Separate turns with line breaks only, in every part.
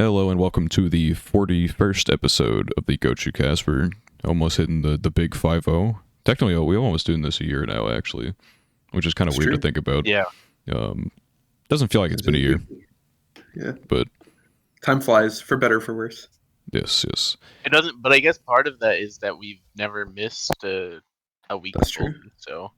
Hello and welcome to the 41st episode of the Gochuucast. We're almost hitting the big 5-0. Technically, we're almost doing this a year now, actually, which is kind of
That's
weird
true.
to think about.
Yeah.
Doesn't feel like it's been a year,
Yeah.
but
Time flies, for better or for worse.
yes.
It doesn't, but I guess part of that is that we've never missed a week.
That's true.
So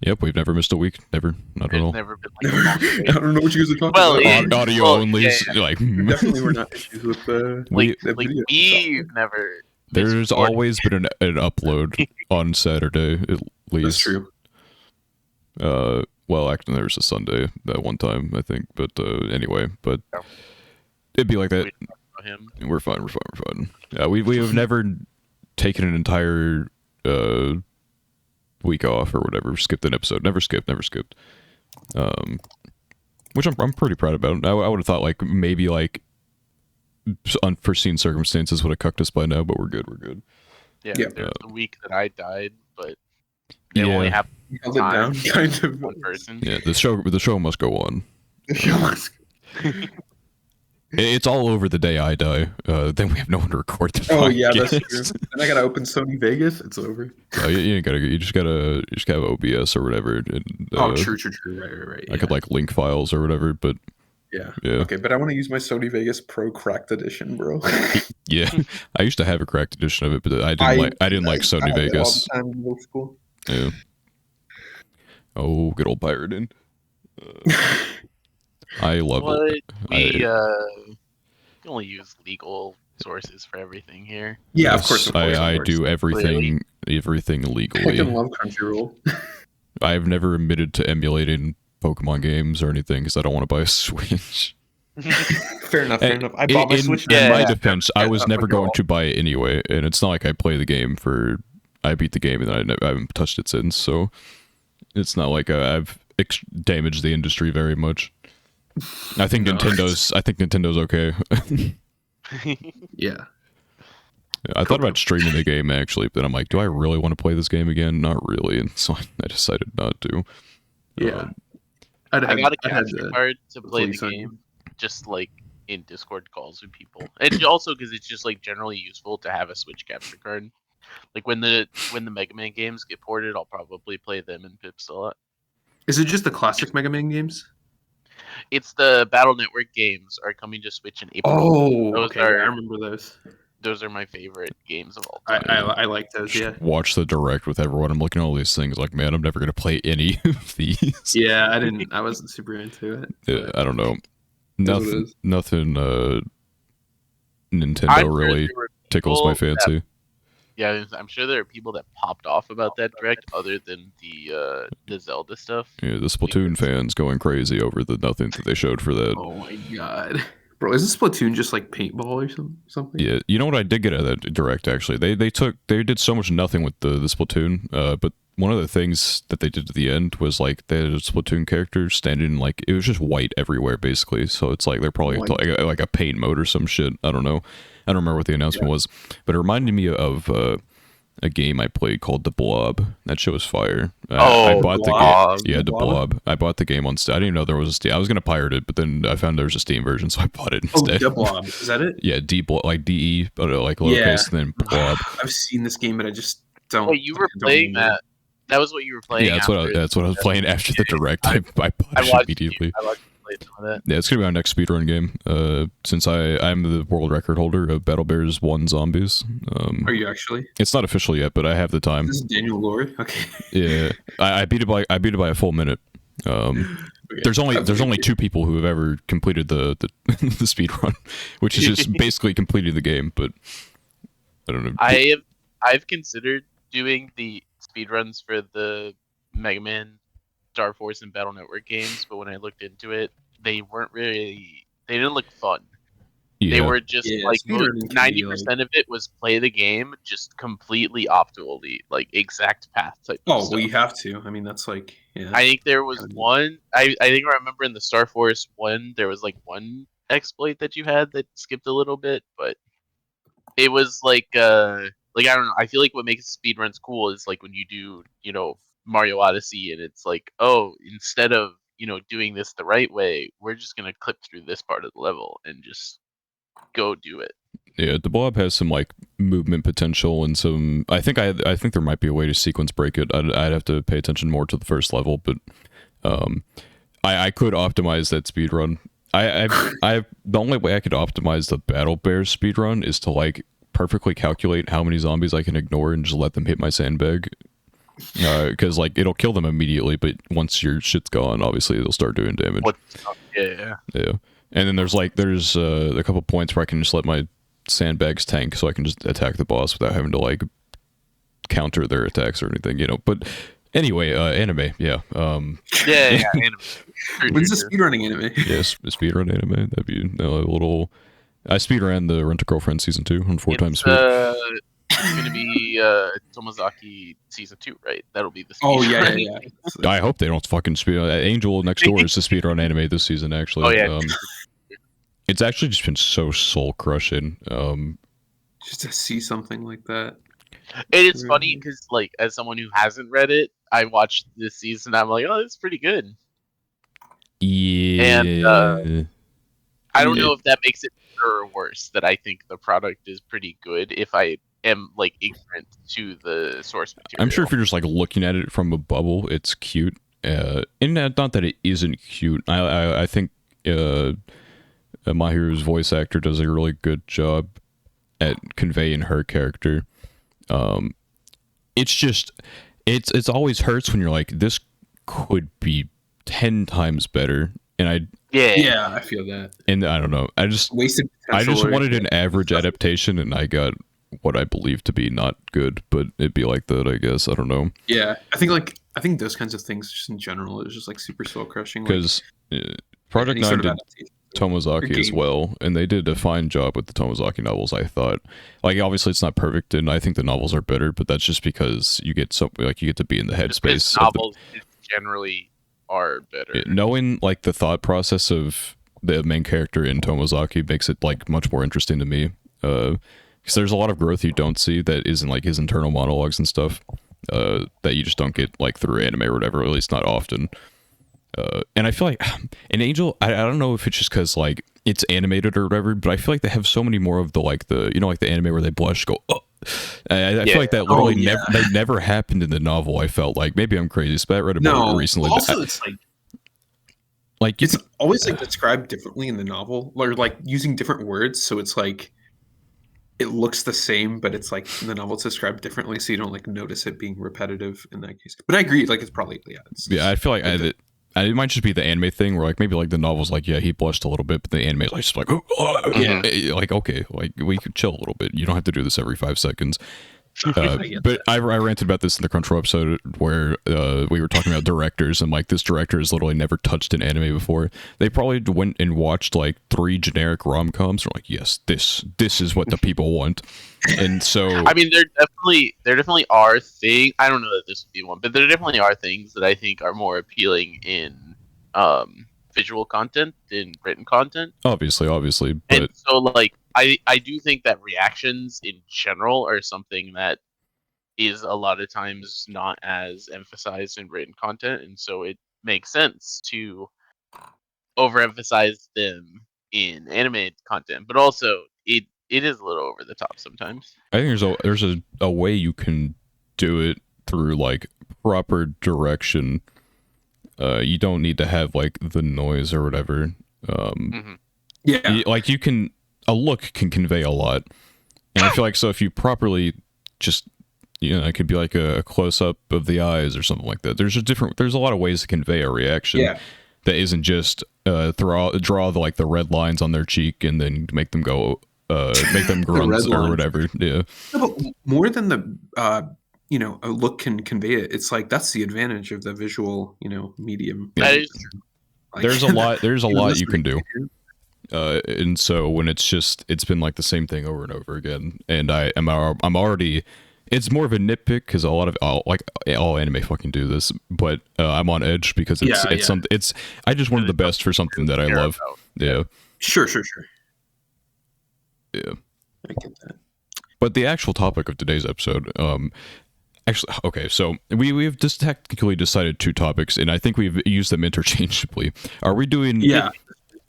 Yep, we've never missed a week. Never. Not at
there's
all.
never been like a
I
long break.
don't know what you guys are talking
Well,
about.
Audio
well,
only.
yeah,
is like,
There definitely were not issues with the
Like
video.
we've never.
there's
missed recording.
always been an upload on Saturday, at least.
That's true.
Well, actually, there was a Sunday that one time, I think. But anyway, but
Yeah.
it'd be like that.
We talked about him.
We're fine. Yeah, we have never taken an entire week off or whatever. Skipped an episode. Never skipped. Which I'm pretty proud about. I would have thought like maybe like unforeseen circumstances would have cucked us by now, but we're good.
Yeah,
Yeah.
there's the week that I died, but it only happened
You held it down,
to
kind of.
one person.
Yeah, the show must go on.
Oh,
It's all over the day I die. Then we have no one to record the podcast.
yeah, that's true. And I gotta open Sony Vegas. It's over.
You just gotta have OBS or whatever. And,
True. Right.
I could like link files or whatever, but
Yeah.
yeah.
Okay, but I want to use my Sony Vegas Pro Cracked Edition, bro.
Yeah, I used to have a cracked edition of it, but I didn't like Sony
I had it
Vegas.
all the time in middle school.
Yeah. Oh, good old pirating. I love
But
it.
we only use legal sources for everything here.
Yeah,
Yes,
of course.
I do everything
I
legally.
fucking love Crunchyroll.
I've never admitted to emulating Pokemon games or anything because I don't want to buy a Switch.
Fair enough. I bought my Switch.
In my
Yeah.
defense, I was
Yeah,
never
fuck
going
y'all.
to buy it anyway, and it's not like I play the game for. I beat the game and I haven't touched it since, so it's not like I've damaged the industry very much. I think
No.
Nintendo's okay.
Yeah.
I thought about streaming the game actually, but then I'm like, do I really want to play this game again? Not really, and so I decided not to.
Yeah.
I got a
I'd had
capture
the-
card to play the
police on
game, just like in Discord calls with people, and also because it's just like generally useful to have a Switch capture card. Like when the Mega Man games get ported, I'll probably play them in Pips a lot.
Is it just the classic Mega Man games?
It's the Battle Network games are coming to Switch in April.
Oh,
Those
okay.
are-
I remember those.
Those are my favorite games of all
I,
time.
I like those. Yeah.
Watch the direct with everyone. I'm looking at all these things like, man, I'm never gonna play any of these.
Yeah. I wasn't super into it.
I don't know.
Is what it
Nothing. Nintendo
I'm sure
really
there were
tickles
people
my fancy.
Yeah, I'm sure there are people that popped off about that direct, other than the Zelda stuff.
Yeah, the Splatoon fans going crazy over the nothing that they showed for that.
Oh my god, bro! Isn't Splatoon just like paintball or something?
Yeah, you know what I did get out of that direct actually? They did so much nothing with the Splatoon, but one of the things that they did at the end was like they had a Splatoon character standing like it was just white everywhere basically. So it's like they're probably
White.
like a paint mode or some shit. I don't know. I don't remember what the announcement was, but it reminded me of a game I played called The Blob. That shit was fire. I bought
Blob.
the game. Yeah, The Blob. I bought the game on Steam. I didn't even know there was a Steam. I was gonna pirate it, but then I found there was a Steam version, so I bought it
Oh,
instead.
the Blob. Is that it?
Yeah, like DE, but like lowercase and then Blob.
I've seen this game, but I just don't.
Wait, you were
I don't
playing
remember.
that? That was what you were playing.
Yeah, that's what I was playing after the direct. I bought
I
it
watched
immediately.
I watched you play some of that.
Yeah, it's gonna be our next speedrun game. Since I'm the world record holder of Battle Bears 1 Zombies.
Are you actually?
It's not official yet, but I have the time.
This is Daniel Lord. Okay.
Yeah, I beat it by a full minute.
Okay.
There's only 2 people who have ever completed the the speed run, which is just basically completing the game. But I don't know.
I've considered doing the speedruns for the Mega Man, Star Force, and Battle Network games, but when I looked into it, they didn't look fun.
Yeah.
They were just
Yeah,
like
speedrunning can be,
90% of it was play the game just completely optimally, like exact path type. of
Oh,
stuff.
well, you have to. I mean, that's like, yeah.
I think there was
Kinda neat.
one. I think I remember in the Star Force one, there was like one exploit that you had that skipped a little bit, but it was like I don't know. I feel like what makes speedruns cool is like when you do Mario Odyssey and it's like, oh, instead of doing this the right way, we're just gonna clip through this part of the level and just go do it.
Yeah, the blob has some like movement potential and some. I think there might be a way to sequence break it. I'd have to pay attention more to the first level, but um, I could optimize that speed run. I the only way I could optimize the battle bear speed run is to like perfectly calculate how many zombies I can ignore and just let them hit my sandbag. Because like it'll kill them immediately, but once your shit's gone, obviously they'll start doing damage.
Yeah.
And then there's a couple points where I can just let my sandbags tank, so I can just attack the boss without having to like counter their attacks or anything, But anyway, anime, yeah.
Anime.
When's the speedrunning anime?
Yes, speedrun anime. That'd be a little. I speedran the Rent a Girlfriend season 2 on 4 times speed.
It's gonna be Tomozaki season 2, right? That'll be the speed.
Oh yeah.
I hope they don't fucking speed. Angel Next Door is the speedrun anime this season, actually.
Oh yeah.
It's actually just been so soul crushing.
Just to see something like that.
It is funny because, like, as someone who hasn't read it, I watched this season. I'm like, oh, it's pretty good.
Yeah.
And I don't know if that makes it better or worse. That I think the product is pretty good. If I am like ignorant to the source material,
I'm sure if you're just like looking at it from a bubble, it's cute. And not that it isn't cute. I think My Hero's voice actor does a really good job at conveying her character. It's just it's always hurts when you're like, this could be 10 times better, and I
feel that.
And I don't know, I just
wasted
I just
potential
wanted an average adaptation, and I got what I believe to be not good, but it'd be like that, I guess. I don't know.
Yeah, I think those kinds of things just in general is just like super soul crushing.
Because Project 9 did Tomozaki as well, and they did a fine job with the Tomozaki novels, I thought. Like, obviously it's not perfect, and I think the novels are better, but that's just because you get to be in the headspace.
Novels generally are better.
Knowing like the thought process of the main character in Tomozaki makes it like much more interesting to me. Because there's a lot of growth you don't see that isn't like his internal monologues and stuff. That you just don't get like through anime or whatever, or at least not often. And I feel like in Angel, I don't know if it's just because like it's animated or whatever, but I feel like they have so many more of the like the anime where they blush, go, oh. I feel like that literally never happened in the novel. I felt like, maybe I'm crazy, but I read about it recently.
Also, it's like it's always like described differently in the novel, or like using different words, so it's like it looks the same, but it's like in the novel it's described differently, so you don't like notice it being repetitive in that case. But I agree, like it's probably
I feel like it might just be the anime thing where like maybe like the novel's like, yeah, he blushed a little bit, but the anime is like just like, like, okay, like we could chill a little bit. You don't have to do this every 5 seconds. But I ranted about this in the Crunchyroll episode where we were talking about directors, and like this director has literally never touched an anime before. They probably went and watched like 3 generic rom-coms and were like, yes, this is what the people want. And so
I mean, there definitely are things. I don't know that this would be one, but there definitely are things that I think are more appealing in visual content than written content.
Obviously, but
and so like I do think that reactions in general are something that is a lot of times not as emphasized in written content, and so it makes sense to overemphasize them in animated content, but also it is a little over the top sometimes.
I think there's a way you can do it through like proper direction. You don't need to have like the noise or whatever. Like you can, a look can convey a lot, and I feel like so if you properly just, it could be like a close up of the eyes or something like that. There's a lot of ways to convey a reaction that isn't just draw the red lines on their cheek and then make them go make them grunt or whatever. Yeah.
No, but more than the a look can convey it. It's like that's the advantage of the visual medium.
That is true.
Like,
there's a lot you can do. And so when it's been like the same thing over and over again, and I'm already, it's more of a nitpick because a lot of all anime fucking do this, but I'm on edge because it's I just wanted the best for something that I love. Yeah.
Sure.
Yeah.
I get that.
But the actual topic of today's episode, actually, okay, so we've just technically decided 2 topics, and I think we've used them interchangeably. Are we doing?
Yeah.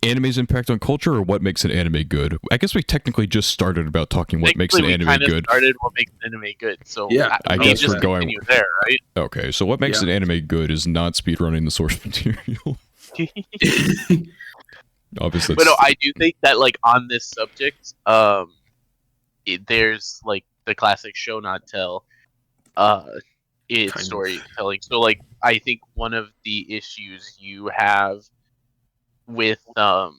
anime's impact on culture or what makes an anime good? I guess we technically just started about talking what makes an
we
anime
kind of
good.
started what makes an anime good. So
Yeah,
I
we
guess
just
we're going.
continue there, right?
Okay, so what makes an anime good is not speedrunning the source material. Obviously,
But no, I do think that like on this subject, there's like the classic show not tell, it's
Kind of.
storytelling. So like I think one of the issues you have with that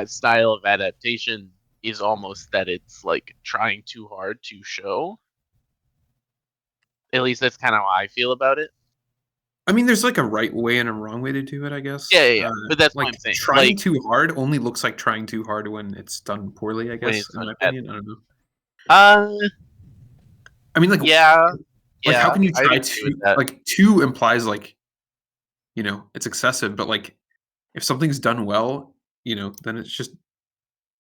style of adaptation is almost that it's like trying too hard to show. At least that's kind of how I feel about it.
I mean, there's like a right way and a wrong way to do it, I guess.
Yeah. But that's what
Like
I'm saying.
trying
Like
too hard only looks like trying too hard when it's done poorly, I
when
guess,
it's
in
done
my
bad.
opinion. I don't know. I mean,
Yeah,
like how can you
I'd
try
agree with
to
that.
like two implies like, it's excessive, but like if something's done well, then it's just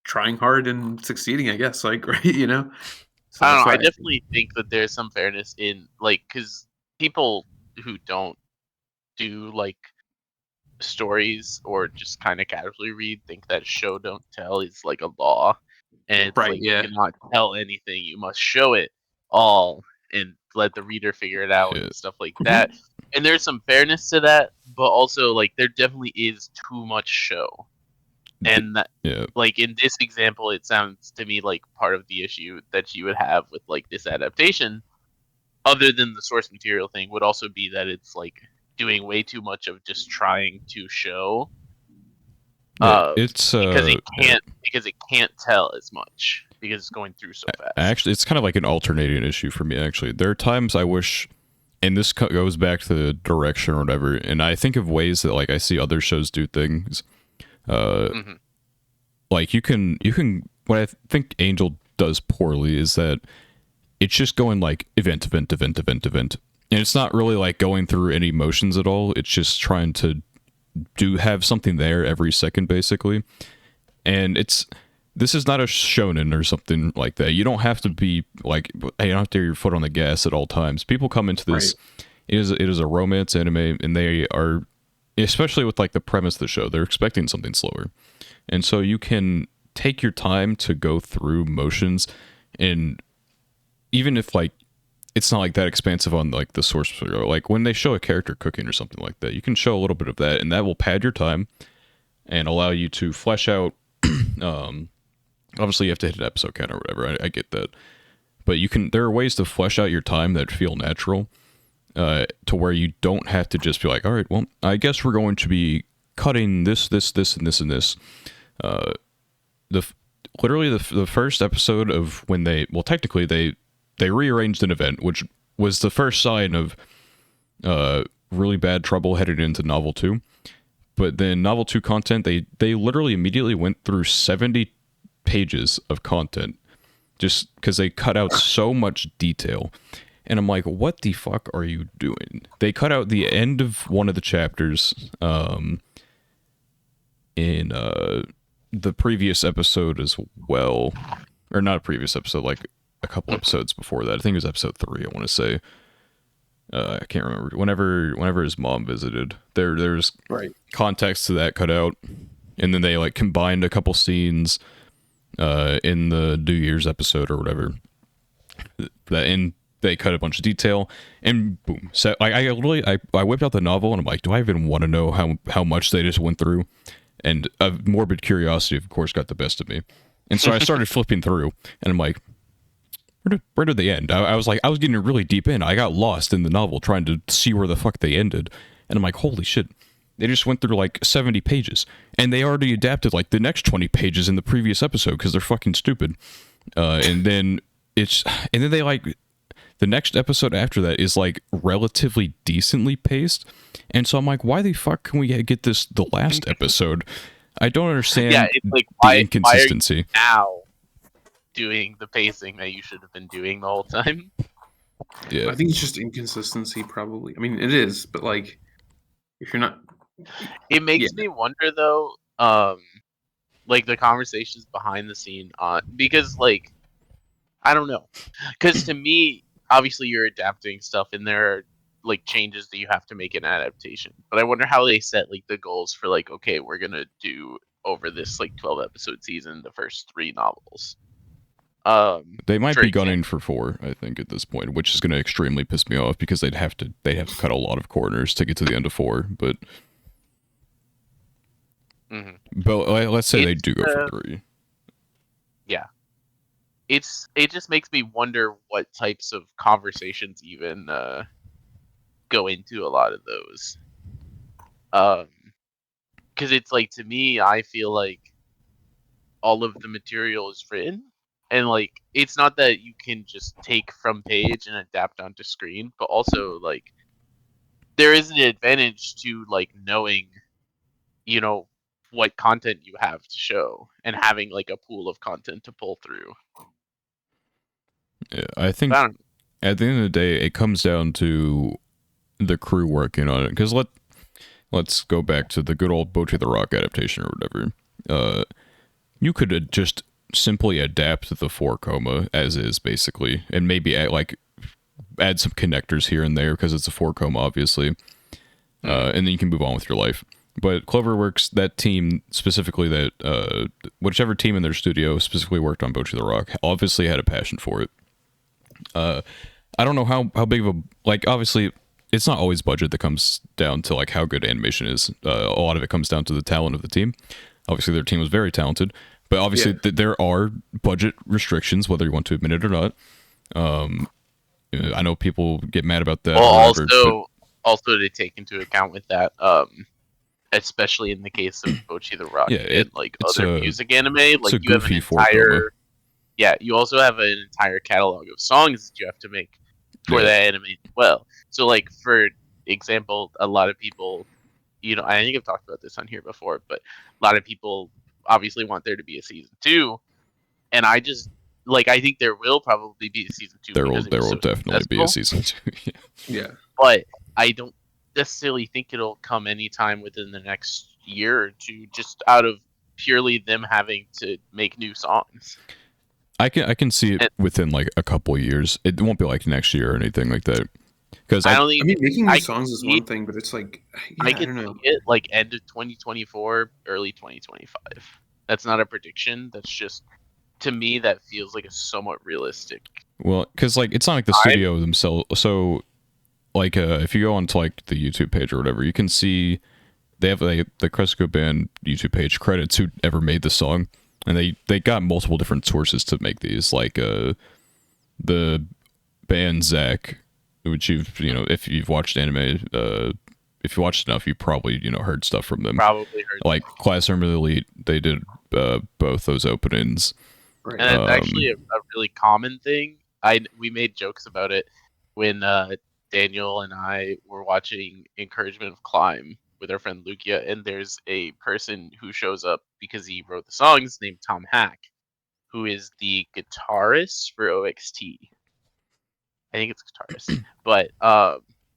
trying hard and succeeding, I guess, like, right, So
I don't
that's
know.
why
I definitely think that there's some fairness in like because people who don't do like stories or just kind of casually read think that show don't tell is like a law, and it's
right,
like you
yeah.
cannot tell anything. You must show it all and let the reader figure it out
yeah.
and stuff like
Mhm.
that. And there's some fairness to that, but also like there definitely is too much show. And that,
Yeah.
like in this example, it sounds to me like part of the issue that you would have with like this adaptation, other than the source material thing, would also be that it's like doing way too much of just trying to show,
Yeah, it's
because it can't tell as much because it's going through so fast.
actually it's kind of like an alternating issue for me. Actually, there are times I wish, and this goes back to the direction or whatever. And I think of ways that like I see other shows do things.
Mm-hmm.
Like you can. What I think Angel does poorly is that it's just going like event, event, event, event, event, and it's not really like going through any motions at all. It's just trying to have something there every second, basically. And this is not a shonen or something like that. You don't have to be like, hey, you don't have to have your foot on the gas at all times. People come into this.
Right.
It is a romance anime, and they are, especially with like the premise of the show, they're expecting something slower, and so you can take your time to go through motions, and even if like it's not like that expansive on like the source material, like when they show a character cooking or something like that, you can show a little bit of that, and that will pad your time and allow you to flesh out. Obviously, you have to hit an episode count or whatever. I get that, but you can. There are ways to flesh out your time that feel natural, to where you don't have to just be like, all right, well, I guess we're going to be cutting this, this, this, and this, and this. The literally the first episode of when technically they rearranged an event, which was the first sign of really bad trouble headed into novel 2. But then novel 2 content, they literally immediately went through 70 pages of content just because they cut out so much detail. And I'm like, what the fuck are you doing? They cut out the end of one of the chapters in the previous episode as well. Or not a previous episode, like a couple episodes before that. I think it was episode 3, I want to say. I can't remember. Whenever his mom visited, there's
Right.
context to that cut out, and then they like combined a couple scenes in the New Year's episode or whatever. And they cut a bunch of detail, and boom. So I whipped out the novel, and I'm like, do I even want to know how much they just went through? And a morbid curiosity, of course, got the best of me, and so I started flipping through, and I'm like, where did they end? I was like, I was getting really deep in. I got lost in the novel trying to see where the fuck they ended. And I'm like, holy shit. They just went through like 70 pages. And they already adapted like the next 20 pages in the previous episode because they're fucking stupid. And then they like, the next episode after that is like relatively decently paced. And so I'm like, why the fuck can we get this the last episode? I don't understand
It's like,
the inconsistency.
Why are you now doing the pacing that you should have been doing the whole time?
Yeah.
I think it's just inconsistency, probably. I mean, it is, but like, if you're not,
It makes me wonder though, like the conversations behind the scene on, because like I don't know, because to me, obviously you're adapting stuff, and there are like changes that you have to make in adaptation. But I wonder how they set like the goals for like, okay, we're gonna do over this like 12 episode season the first 3 novels.
They might
For
be
example,
gunning for 4, I think, at this point, which is going to extremely piss me off because they'd have to cut a lot of corners to get to the end of 4. But
mhm.
let's say they
It's,
do go for 3.
yeah, it just makes me wonder what types of conversations even go into a lot of those. Because it's like, to me, I feel like all of the material is written, and like it's not that you can just take from page and adapt onto screen, but also like there is an advantage to like knowing, you know, what content you have to show and having like a pool of content to pull through.
Yeah, I think
I don't
at the end of the day, it comes down to the crew working on it. Because let's go back to the good old Boat to the Rock adaptation or whatever. You could just simply adapt the 4 coma as is, basically, and maybe add some connectors here and there because it's a 4 coma, obviously, and then you can move on with your life. But Cloverworks, that team specifically, that whichever team in their studio specifically worked on Boat to the Rock, obviously had a passion for it. I don't know how big of a, like, obviously it's not always budget that comes down to like how good animation is. A lot of it comes down to the talent of the team. Obviously their team was very talented, but obviously there are budget restrictions, whether you want to admit it or not. I know people get mad about that.
well,
Or whatever,
also to take into account with that, especially in the case of Bochi the Rock
yeah,
and like
it's
other
a
music anime, like
a
you have an
goofy 4 coma.
entire, yeah, you also have an entire catalog of songs that you have to make for
Yeah.
that anime as well. So like, for example, a lot of people, you know, I think I've talked about this on here before, but a lot of people obviously want there to be a season 2, and I just like, I think there will probably be a season 2
There
because it
will
was so
definitely be a
successful.
season 2. Yeah.
Yeah.
But I don't necessarily think it'll come anytime within the next year or two, just out of purely them having to make new songs.
I can see it
And
within like a couple of years. It won't be like next year or anything like that. Because
I don't think
I mean, making new
I
songs is
see,
one thing, but it's like,
I
yeah, I
could
don't know.
see it like end of 2024, early 2025. That's not a prediction. That's just, to me, that feels like a somewhat realistic
well, because like it's not like the
time.
studio themselves. So like if you go onto like the YouTube page or whatever, you can see they have the Cresco Band YouTube page credits who ever made the song, and they got multiple different sources to make these, like the band Zach, which if you've watched anime, if you watched enough, you probably heard stuff from them.
Probably heard.
Like Class Armor Elite, they did both those openings.
Right.
And it's actually a really common thing. We made jokes about it when Daniel and I were watching Encouragement of Climb with our friend Lukia, and there's a person who shows up because he wrote the songs named Tom Hack, who is the guitarist for OXT. I think it's guitarist, but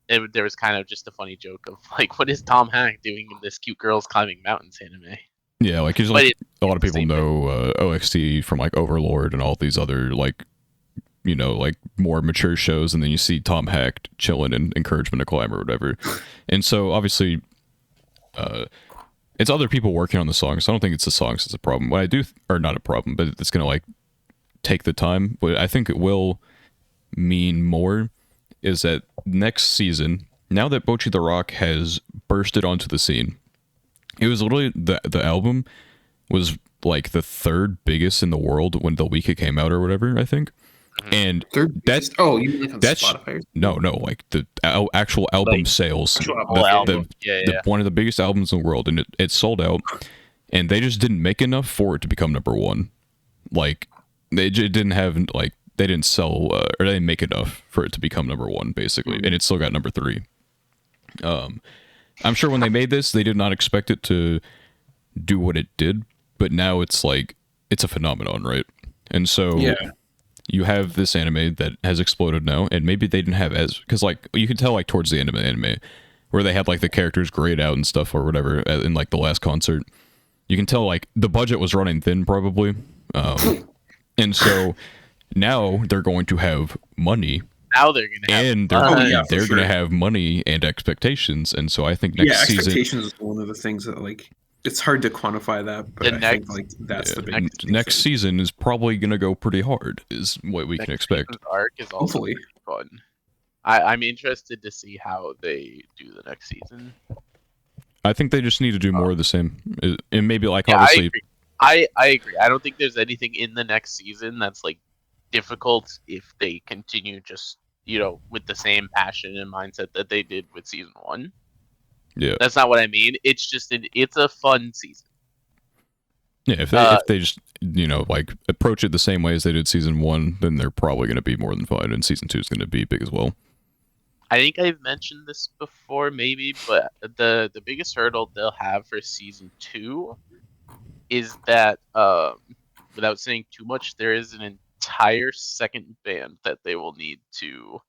there was kind of just a funny joke of like, what is Tom Hack doing in this cute girls climbing mountains anime?
Yeah, like
But
like a lot of
the
people
same thing.
know OXT from like Overlord and all these other like like more mature shows, and then you see Tom Hack chilling in Encouragement to Climb or whatever. And so obviously it's other people working on the songs. So I don't think it's the songs that's a problem. What I do, or not a problem, but it's gonna like take the time. But I think it will mean more is that next season, now that Bochi the Rock has bursted onto the scene, it was literally the album was like the 3rd biggest in the world when the week it came out or whatever, I think. And that's
you mean like on
that's
Spotify?
no, like the actual album
Like,
sales,
actual album.
Whole album. Yeah.
one of the biggest albums in the world, and it sold out, and they just didn't make enough for it to become number 1. Like they didn't have like they didn't sell or they didn't make enough for it to become number 1 basically, and it still got number 3. I'm sure when they made this, they did not expect it to do what it did, but now it's like it's a phenomenon, right? And so you have this anime that has exploded now, and maybe they didn't have as, because like you could tell like towards the end of the anime where they had like the characters grayed out and stuff or whatever in like the last concert, you can tell like the budget was running thin probably, and so now they're going to have money
now they're gonna have
and
fun.
yeah, for
they're
sure.
gonna have money and expectations, and so I think next season,
expectations is one of the things that like it's hard to quantify that, but
The
I think
next-
like that's
yeah,
the big
next
thing.
season is probably gonna go pretty hard, is what we can
Next
expect.
season's arc is also
Hopefully.
pretty fun. I'm interested to see how they do the next season.
I think they just need to do more of the same, and maybe like
Yeah,
obviously,
I agree. I don't think there's anything in the next season that's like difficult if they continue just with the same passion and mindset that they did with season 1.
yeah,
That's not what I mean. It's just it's a fun season.
yeah. If they just like approach it the same way as they did season 1, then they're probably gonna be more than fine, and season 2 is gonna be big as well.
I think I've mentioned this before, maybe, but the biggest hurdle they'll have for season 2 is that, without saying too much, there is an entire second band that they will need to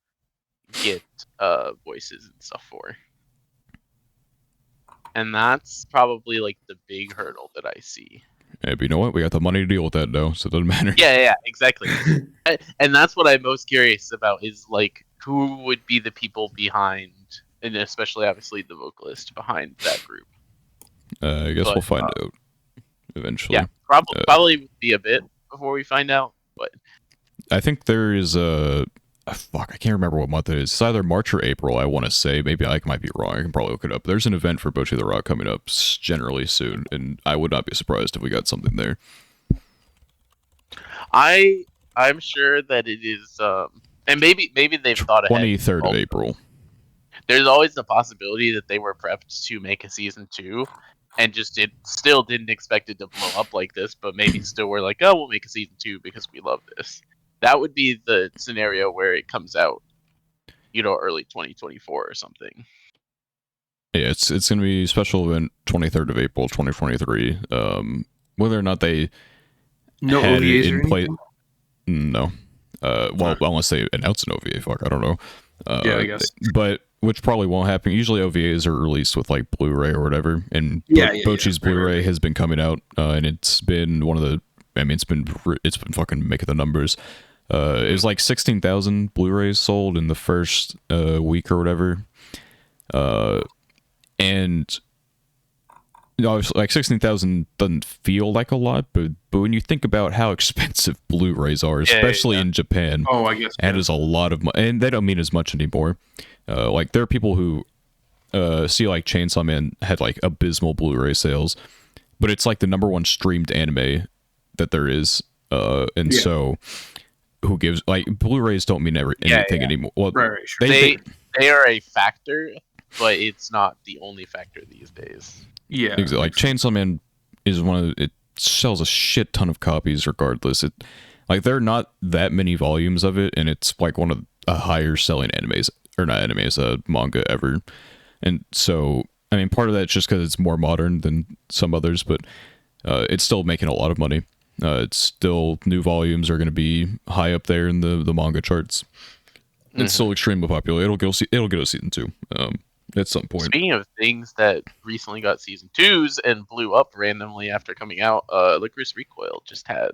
get voices and stuff for, and that's probably like the big hurdle that I see.
Yeah, but you know what? We got the money to deal with that, though, so it doesn't matter.
Yeah, exactly. And that's what I'm most curious about is like who would be the people behind, and especially obviously the vocalist behind that group.
I guess we'll find out eventually.
Yeah, probably be a bit before we find out, but
I think there is fuck, I can't remember what month it is. It's either March or April, I want to say. Maybe I might be wrong. I can probably look it up. There's an event for Bocce the Rock coming up generally soon, and I would not be surprised if we got something there.
I'm sure that it is, and maybe they've thought ahead.
23rd of April.
There's always the possibility that they were prepped to make a season 2, and just still didn't expect it to blow up like this, but maybe still were like, oh, we'll make a season 2 because we love this. That would be the scenario where it comes out, early 2024 or something.
Yeah, it's going to be special event 23rd of April, 2023. Whether or not they
No
had
OVAs
it
or
in play,
anything?
no. Well, unless they announce an OVA, fuck, I don't know.
Yeah, I guess.
But which probably won't happen. Usually OVAs are released with like Blu-ray or whatever, and Bocce's Blu-ray has been coming out, and it's been one of the. I mean, it's been fucking making the numbers. It was like 16,000 Blu-rays sold in the first week or whatever, and like 16,000 doesn't feel like a lot, but when you think about how expensive Blu-rays are, especially in Japan,
I guess
that is a lot of money, and they don't mean as much anymore. Like there are people who see like Chainsaw Man had like abysmal Blu-ray sales, but it's like the #1 streamed anime that there is, and so who gives like Blu-rays don't mean anything anymore. Well,
sure.
They are a factor, but it's not the only factor these days.
Yeah,
exactly. Like Chainsaw Man is it sells a shit ton of copies regardless. Like there are not that many volumes of it, and it's like one of the higher selling animes, or not animes, manga ever. And so I mean, part of that's just because it's more modern than some others, but it's still making a lot of money. It's still, new volumes are going to be high up there in the manga charts. It's still extremely popular. It'll get a season 2 at some point.
Speaking of things that recently got season 2s and blew up randomly after coming out, Licorice Recoil just had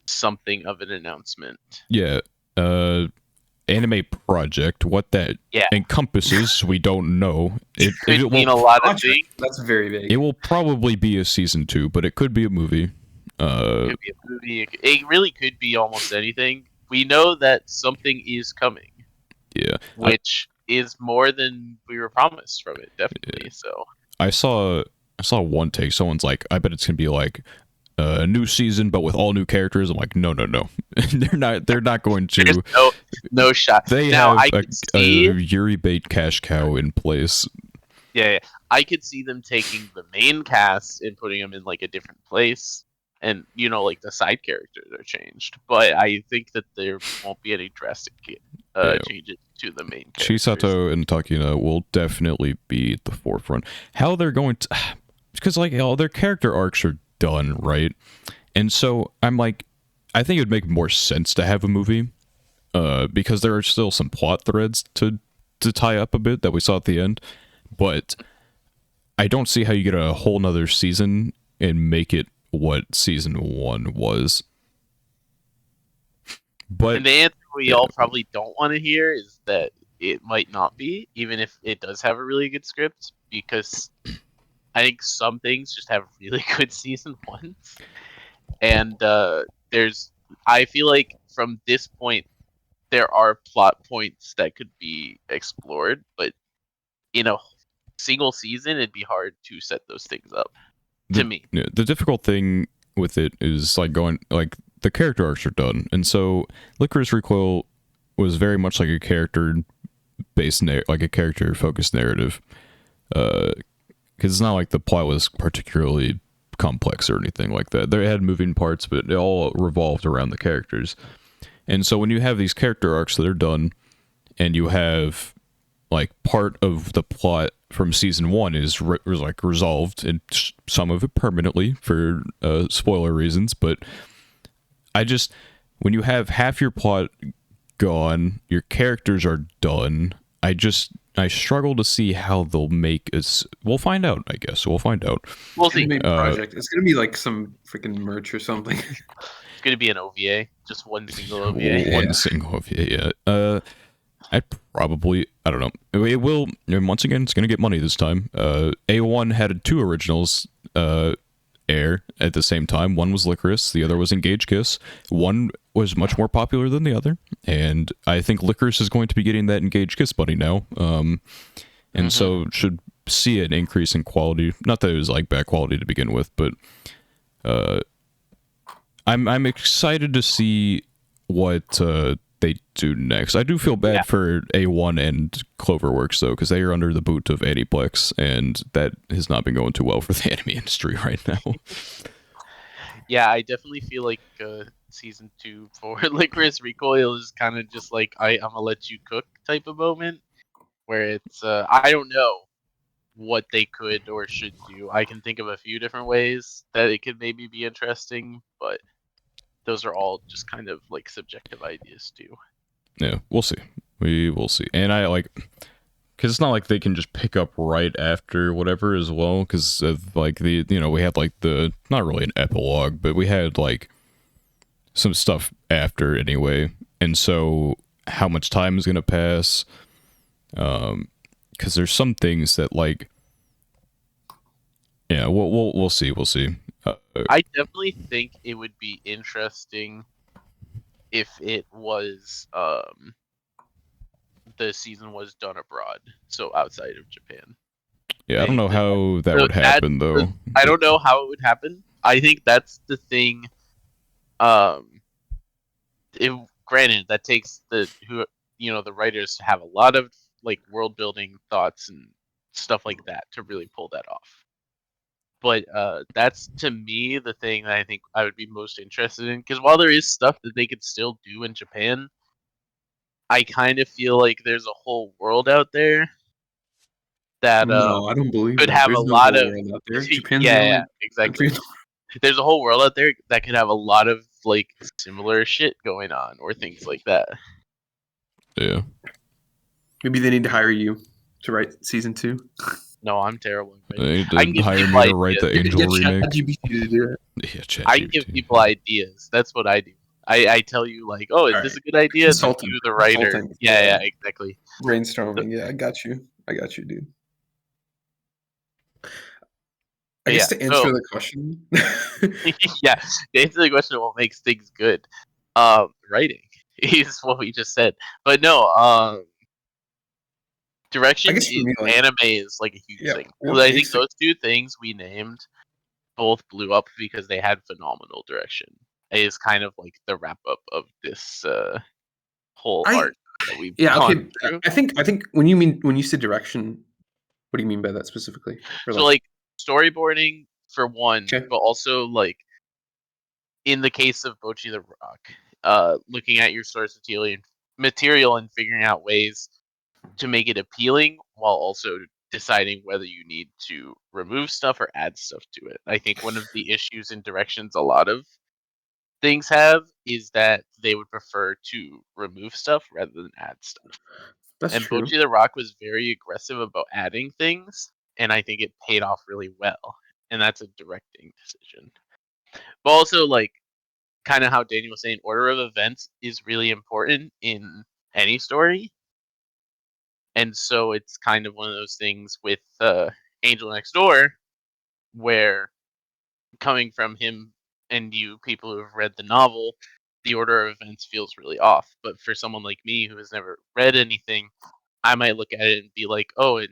something of an announcement.
Yeah, anime project. What that encompasses, we don't know.
It could mean a lot of things.
That's very vague.
It will probably be a season 2, but it could be a movie.
It could be a movie. It really could be almost anything. We know that something is coming.
Yeah,
which is more than we were promised from it, definitely. Yeah. So
I saw one take. Someone's like, I bet it's gonna be like a new season, but with all new characters. I'm like, no. They're not going to.
There's no shot.
They
now,
have a Yuri bait cash cow in place.
Yeah, I could see them taking the main cast and putting them in like a different place, and like the side characters are changed. But I think that there won't be any drastic changes to the main characters.
Chisato and Takina will definitely be at the forefront. How they're going to, because like all their character arcs are done, right? And so I'm like, I think it would make more sense to have a movie, because there are still some plot threads to tie up a bit that we saw at the end, but I don't see how you get a whole nother season and make it what season 1 was. But
and the answer we all probably don't want to hear is that it might not be, even if it does have a really good script, because I think some things just have really good season ones, and I feel like from this point there are plot points that could be explored, but in a single season it'd be hard to set those things up. To me,
the difficult thing with it is like going like the character arcs are done, and so Licorice Recoil was very much like a character based like a character focused narrative, because it's not like the plot was particularly complex or anything like that. They had moving parts, but it all revolved around the characters. And so when you have these character arcs that are done, and you have like part of the plot from season one is like resolved, and some of it permanently for spoiler reasons, but I just, when you have half your plot gone, your characters are done, I struggle to see how they'll make us. We'll find out, I guess. We'll find out.
we'll see.
Project. It's gonna be like some freaking merch or something.
It's gonna be an OVA, just one single OVA.
One single OVA, yeah. I don't know. It will, and once again, it's going to get money this time. A1 had two originals air at the same time. One was Licorice, the other was Engage Kiss. One was much more popular than the other, and I think Licorice is going to be getting that Engage Kiss money now. And so should see an increase in quality. Not that it was like bad quality to begin with, but I'm excited to see what they do next. I do feel bad for A1 and Cloverworks though, because they are under the boot of Aniplex, and that has not been going too well for the anime industry right now.
Yeah, I definitely feel like season 2 for Licorice Recoil is kind of just like I'm gonna let you cook type of moment, where it's I don't know what they could or should do. I can think of a few different ways that it could maybe be interesting, but those are all just kind of like subjective ideas too.
Yeah, we'll see. We will see. And I like, because it's not like they can just pick up right after whatever as well, because like we had like not really an epilogue, but we had like some stuff after anyway, and so how much time is going to pass, because there's some things that like, yeah, we'll see.
I definitely think it would be interesting if it was the season was done abroad, so outside of Japan.
Yeah, I don't know how that would happen though.
I don't know how it would happen. I think that's the thing. Granted, that takes the writers to have a lot of like world building thoughts and stuff like that to really pull that off. But that's to me the thing that I think I would be most interested in, because while there is stuff that they could still do in Japan, I kind of feel like there's a whole world out there that
No, I don't believe
could
that.
have
There's
a
no
lot
whole
of
world out there. Japan's the
yeah,
only
exactly.
country.
There's a whole world out there that could have a lot of like similar shit going on or things like that.
Yeah.
Maybe they need to hire you to write season 2.
No, I'm terrible.
They
I can
did
give
hire
people
me to write the
ideas.
Angel remake.
ChatGPT to do it.
Yeah,
I can give people ideas. That's what I do. I tell you like, oh, is this a good idea? And then
Consultant.
you, the writer.
Consulting.
Yeah, exactly.
Brainstorming. Yeah, I got you, dude. I
But
guess
yeah,
to answer the question.
yeah, to answer the question of what makes things good, writing is what we just said. But no, direction
guess for
in
me, like,
anime is like a huge
yeah,
thing.
what
Because I think
makes it-
those two things we named both blew up because they had phenomenal direction. It is kind of like the wrap up of this whole arc that we've gone through.
I think when you say direction, what do you mean by that specifically? Or
So like storyboarding for one,
Okay.
but also like in the case of Bochi the Rock, looking at your source material and figuring out ways to make it appealing while also deciding whether you need to remove stuff or add stuff to it. I think one of the issues in directions a lot of things have is that they would prefer to remove stuff rather than add stuff.
That's
And
true.
Bochi the Rock was very aggressive about adding things, and I think it paid off really well. And that's a directing decision. But also, like, kind of how Daniel was saying, order of events is really important in any story. And so it's kind of one of those things with Angel Next Door, where coming from him and you people who have read the novel, the order of events feels really off. But for someone like me who has never read anything, I might look at it and be like, oh, in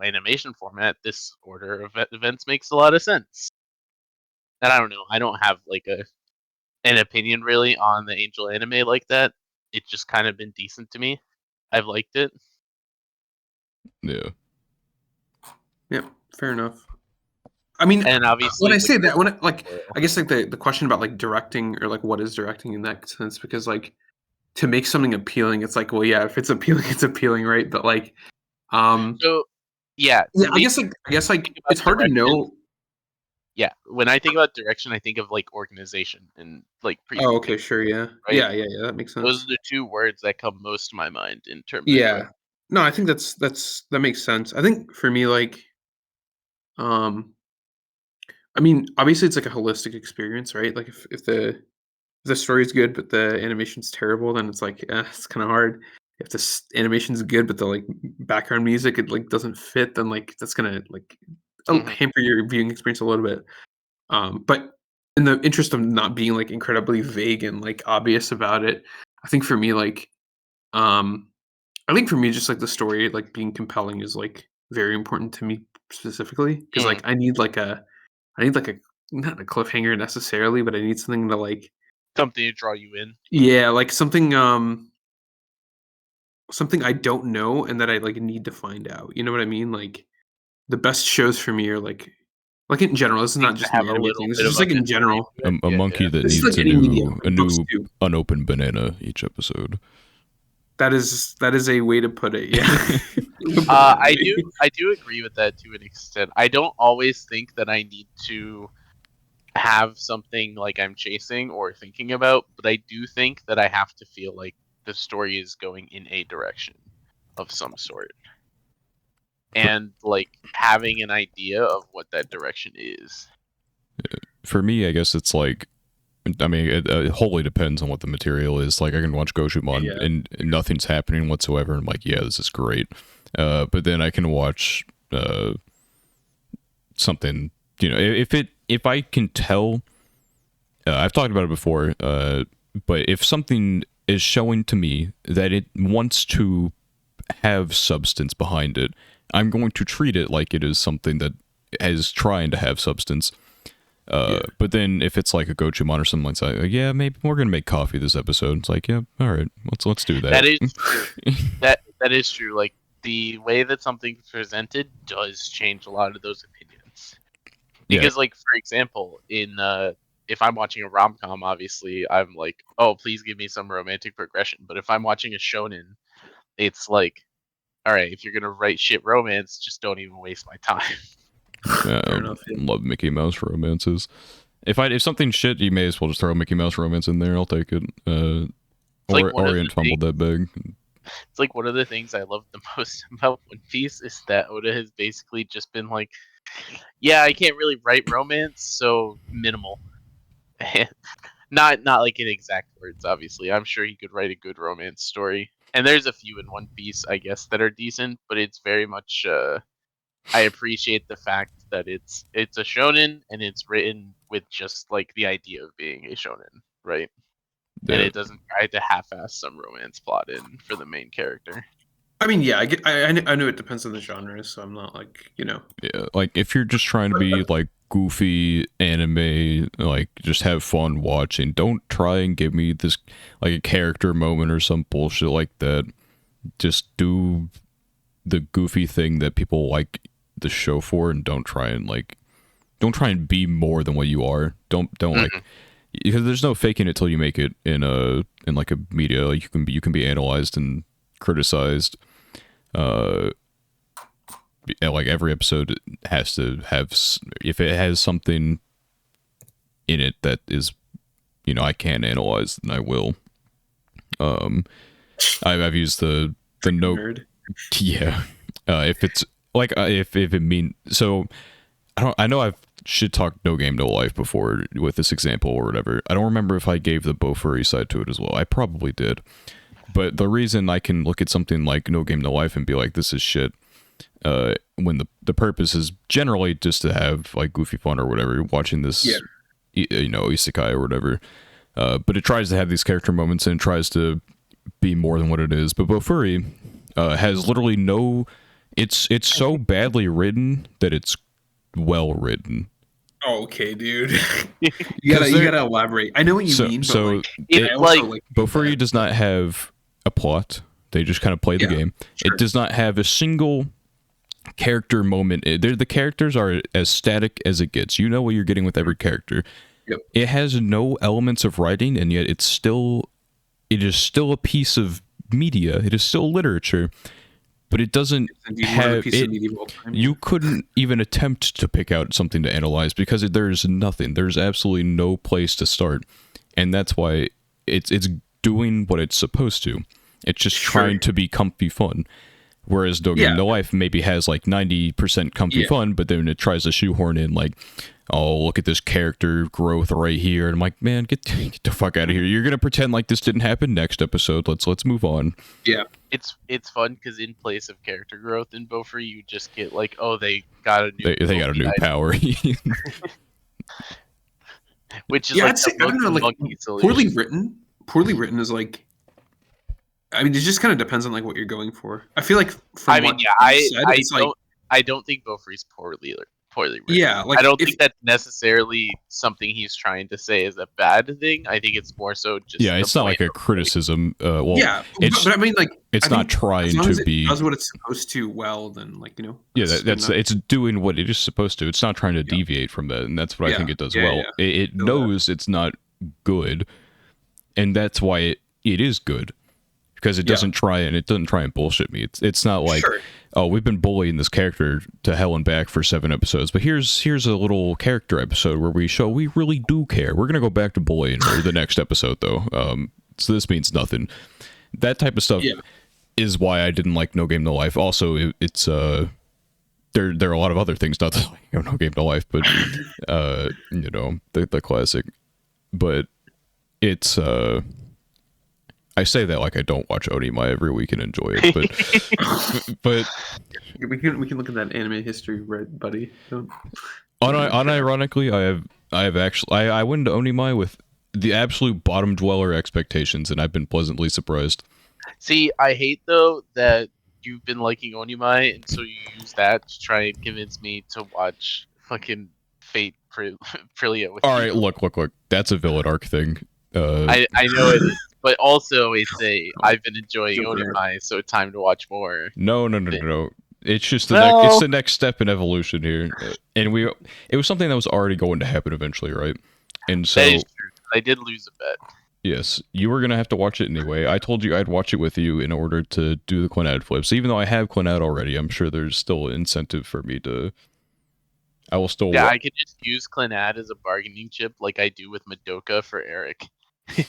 animation format, this order of events makes a lot of sense. And I don't know. I don't have like an opinion really on the Angel anime like that. It's just kind of been decent to me. I've liked it.
Yeah.
Yeah, fair enough. I mean,
And obviously,
when I
the
say that,
goal-
I guess like the question about like directing or like what is directing in that sense, because like to make something appealing, it's like, well, yeah, if it's appealing, it's appealing, right? But like,
So, yeah,
yeah,
to me,
I guess like
think about
it's hard to
direction.
know.
Yeah, when I think about direction, I think of like organization and like
Oh,
presentation,
okay, sure, yeah,
right?
yeah, that makes
Those
sense.
are the two words that come most to my mind in terms of
Yeah,
direction.
no, I think that makes sense. I think for me, like, um, I mean, obviously, it's like a holistic experience, right? Like, if the story is good, but the animation's terrible, then it's like, it's kind of hard. If the animation's good, but the like background music it like doesn't fit, then like that's gonna like
Hmm.
hamper your viewing experience a little bit. But in the interest of not being like incredibly vague and like obvious about it, I think for me, like, um, I think for me, just like the story, like being compelling is like very important to me specifically because like
Hmm.
I need like a not a cliffhanger necessarily, but I need something to like
Something to draw you in.
yeah, like something I don't know and that I like need to find out. You know what I mean? Like the best shows for me are like in general. This is not
Things that
just an
have a
anime
little
thing. This
bit
is
of
just
a
like in
mystery
general.
to it.
A
Yeah,
monkey
yeah.
that
This is
needs
like any media,
a
like books
new
too.
unopened banana each episode.
That is a way to put it. Yeah. To put it that
I
way.
do agree with that to an extent. I don't always think that I need to have something like I'm chasing or thinking about, but I do think that I have to feel like the story is going in a direction of some sort. And like having an idea of what that direction is.
For me, I guess it's like, I mean, it wholly depends on what the material is. Like, I can watch Gochuucast
Yeah.
and nothing's happening whatsoever. I'm like, yeah, this is great. But then I can watch something. If I can tell, I've talked about it before. But if something is showing to me that it wants to have substance behind it, I'm going to treat it like it is something that is trying to have substance.
Yeah.
But then if it's like a Gochumon or something like that, like, yeah, maybe we're gonna make coffee this episode. It's like, yeah, all right, let's do that.
That is true. That is true. Like the way that something's presented does change a lot of those opinions.
Yeah,
Because like for example, in if I'm watching a rom com, obviously I'm like, oh please give me some romantic progression. But if I'm watching a shonen, it's like, all right, if you're gonna write shit romance, just don't even waste my time.
Fair
I
enough. Yeah.
love Mickey Mouse romances. If something's shit, you may as well just throw a Mickey Mouse romance in there. I'll take it.
It's like one of the
Orient fumbled that big.
It's like one of the things I love the most about One Piece is that Oda has basically just been like, yeah, I can't really write romance, so minimal. Not like in exact words, obviously. I'm sure he could write a good romance story. And there's a few in One Piece, I guess, that are decent, but it's very much I appreciate the fact that it's a shonen and it's written with just like the idea of being a shonen, right? And
Yeah,
it doesn't try to half-ass some romance plot in for the main character.
I mean, yeah, I know it depends on the genre, so I'm not like,
yeah. Like if you're just trying to be like goofy anime, like just have fun watching. Don't try and give me this like a character moment or some bullshit like that. Just do the goofy thing that people like the show for, and don't try and be more than what you are. Don't like,
Mhm.
because there's no faking it till you make it in like a media. Like you can be analyzed and criticized. Uh, like every episode has to have, if it has something in it that is, I can't analyze, then I will. Um, I've used the
freaking
note.
nerd.
Yeah. If it's like if it mean so, I know I've shit talked No Game No Life before with this example or whatever. I don't remember if I gave the Bofuri side to it as well. I probably did. But the reason I can look at something like No Game No Life and be like, this is shit, when the purpose is generally just to have like goofy fun or whatever, watching this, isekai or whatever. But it tries to have these character moments and it tries to be more than what it is. But Bofuri has literally no. It's so badly written that it's well written.
Okay, dude. you gotta elaborate. I know what you mean.
So Bofuri does not have a plot. They just kind of play the game. Sure. It does not have a single character moment. The characters are as static as it gets. You know what you're getting with every character.
Yep.
It has no elements of writing, and yet it is still a piece of media. It is still literature, but it doesn't have it. You couldn't even attempt to pick out something to analyze because there's nothing. There's absolutely no place to start, and that's why it's doing what it's supposed to. It's just trying to be comfy fun. Whereas No Game No Life maybe has like 90% comfy fun, but then it tries to shoehorn in like, oh, look at this character growth right here. And I'm like, man, get the fuck out of here. You're going to pretend like this didn't happen next episode. Let's move on.
Yeah.
It's fun because in place of character growth in Bofuri, you just get like, oh, they got a new
they got a new power.
Which is like,
I don't know, like poorly written is like, I mean, it just kind of depends on like what you're going for. I feel like
I don't think Bofuri's poorly written.
Yeah, like
I don't think that's necessarily something he's trying to say is a bad thing. I think it's more so just
it's not like a criticism. But
I mean, like
it's not trying to be.
It does what it's supposed to well, then like
that's it's doing what it is supposed to. It's not trying to deviate from that, and that's what I think it does well.
Yeah.
It knows it's not good, and that's why it is good. Because it doesn't try and bullshit me. It's not like, oh, we've been bullying this character to hell and back for 7 episodes, but here's a little character episode where we show we really do care. We're gonna go back to bullying her the next episode though. So this means nothing. That type of stuff is why I didn't like No Game No Life. Also, it's there are a lot of other things not to like No Game No Life, but the classic. But it's I say that like I don't watch Onimai every week and enjoy it, but
we can look at that anime history, right, buddy?
Unironically, I have actually I went into Onimai with the absolute bottom dweller expectations, and I've been pleasantly surprised.
See, I hate though that you've been liking Onimai, and so you use that to try and convince me to watch fucking Fate Prilia with
All right, look, that's a villain arc thing.
I know it is. But also, I've been enjoying Onimai, so it's time to watch more.
No. It's just it's the next step in evolution here, and it was something that was already going to happen eventually, right? And so
that is true. I did lose a bet.
Yes, you were gonna have to watch it anyway. I told you I'd watch it with you in order to do the Clannad flips. Even though I have Clannad already, I'm sure there's still incentive for me to. I will still.
Yeah, I could just use Clannad as a bargaining chip, like I do with Madoka for Eric.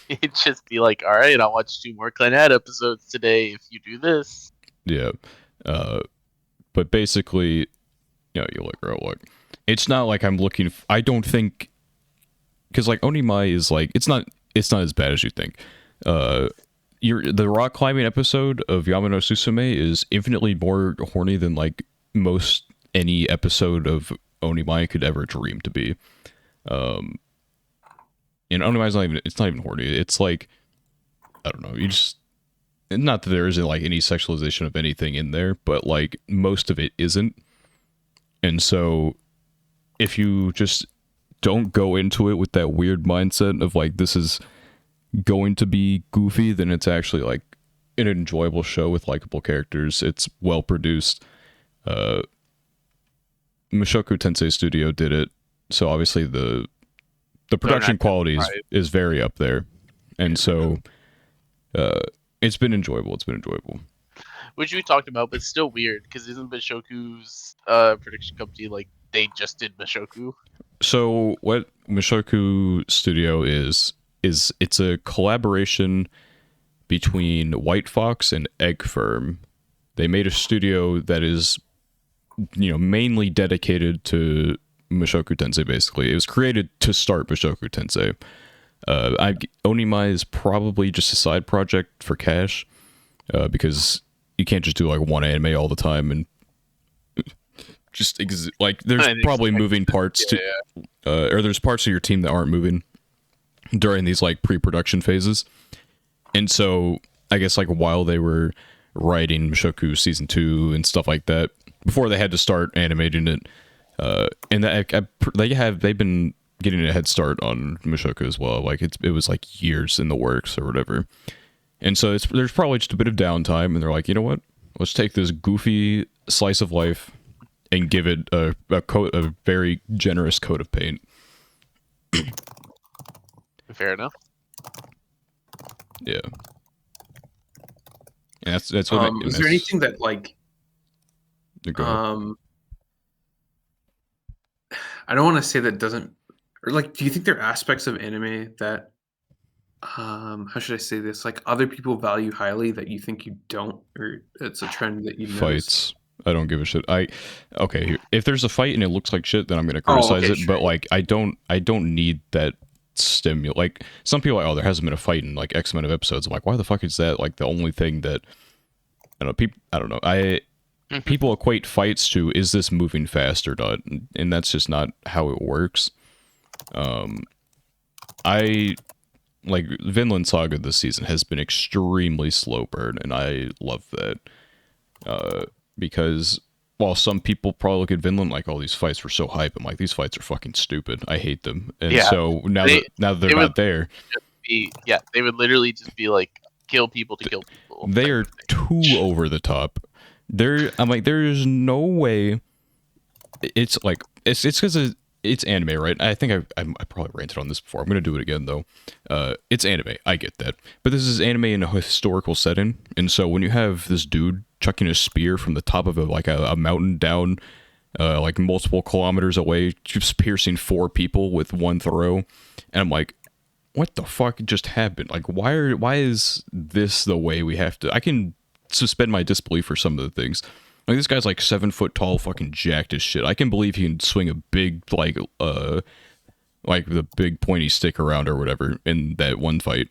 It'd just be like, all right, I'll watch 2 more Clannad episodes today if you do this.
Yeah. But basically, you look. It's not like I'm looking. I don't think, because like Onimai is like it's not as bad as you think. The rock climbing episode of Yamano Susume is infinitely more horny than like most any episode of Onimai could ever dream to be. And Onimai's not even horny. It's like, I don't know, you just, not that there isn't like any sexualization of anything in there, but like most of it isn't. And so if you just don't go into it with that weird mindset of like this is going to be goofy, then it's actually like an enjoyable show with likable characters. It's well produced. Mushoku Tensei Studio did it, so obviously the production quality is very up there, and so it's been enjoyable.
Which we talked about, but it's still weird because isn't Mushoku's production company like they just did Mushoku?
So what Mushoku Studio is it's a collaboration between White Fox and Egg Firm. They made a studio that is mainly dedicated to Mushoku Tensei. Basically, it was created to start Mushoku Tensei. Onimai is probably just a side project for cash, because you can't just do like one anime all the time and just like there's
I'd
probably
expect
moving parts to, or there's parts of your team that aren't moving during these like pre-production phases, and so I guess like while they were writing Mushoku season 2 and stuff like that, before they had to start animating it, and they've been getting a head start on Mushoku as well. Like it was like years in the works or whatever, and so there's probably just a bit of downtime, and they're like, you know what, let's take this goofy slice of life and give it a very generous coat of paint.
Fair enough.
Yeah. And that's what
is there anything that like I don't want to say that doesn't, or like, do you think there are aspects of anime that how should I say this, like other people value highly that you think you don't, or it's a trend that you
fights? I don't give a shit. Okay, if there's a fight and it looks like shit, then I'm gonna criticize it.
Sure.
But like, I don't need that stimulus. Like some people are like, oh, there hasn't been a fight in like X amount of episodes. I'm like, why the fuck is that like the only thing that I don't know? People, I don't know. People equate fights to, is this moving fast or not, and that's just not how it works. I like Vinland Saga this season has been extremely slow burn, and I love that. Because while some people probably look at Vinland like, oh, these fights were so hype, I'm like, these fights are fucking stupid. I hate them. And so now that they're not there,
they would literally just be like, kill people to kill people.
They are too over the top. I'm like, there is no way. It's like it's because it's anime, right? I think I probably ranted on this before. I'm gonna do it again though. It's anime. I get that, but this is anime in a historical setting, and so when you have this dude chucking a spear from the top of a mountain down, like multiple kilometers away, just piercing 4 people with one throw, and I'm like, what the fuck just happened? Like, why is this the way we have to? I can suspend my disbelief for some of the things. Like, this guy's like 7 foot tall, fucking jacked as shit. I can believe he can swing a big like the big pointy stick around or whatever in that one fight.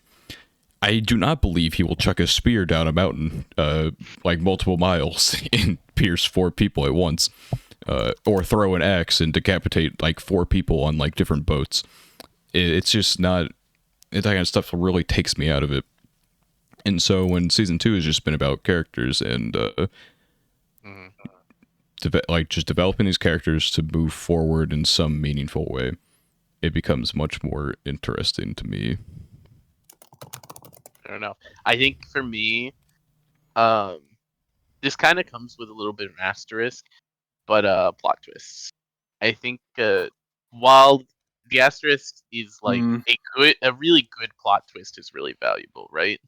I do not believe he will chuck a spear down a mountain, like multiple miles, and pierce 4 people at once, or throw an axe and decapitate like 4 people on like different boats. It's just not. That kind of stuff really takes me out of it. And so when season 2 has just been about characters and just developing these characters to move forward in some meaningful way, it becomes much more interesting to me.
I don't know. I think for me, this kind of comes with a little bit of an asterisk, but plot twists. I think while the asterisk is like a really good plot twist is really valuable, right?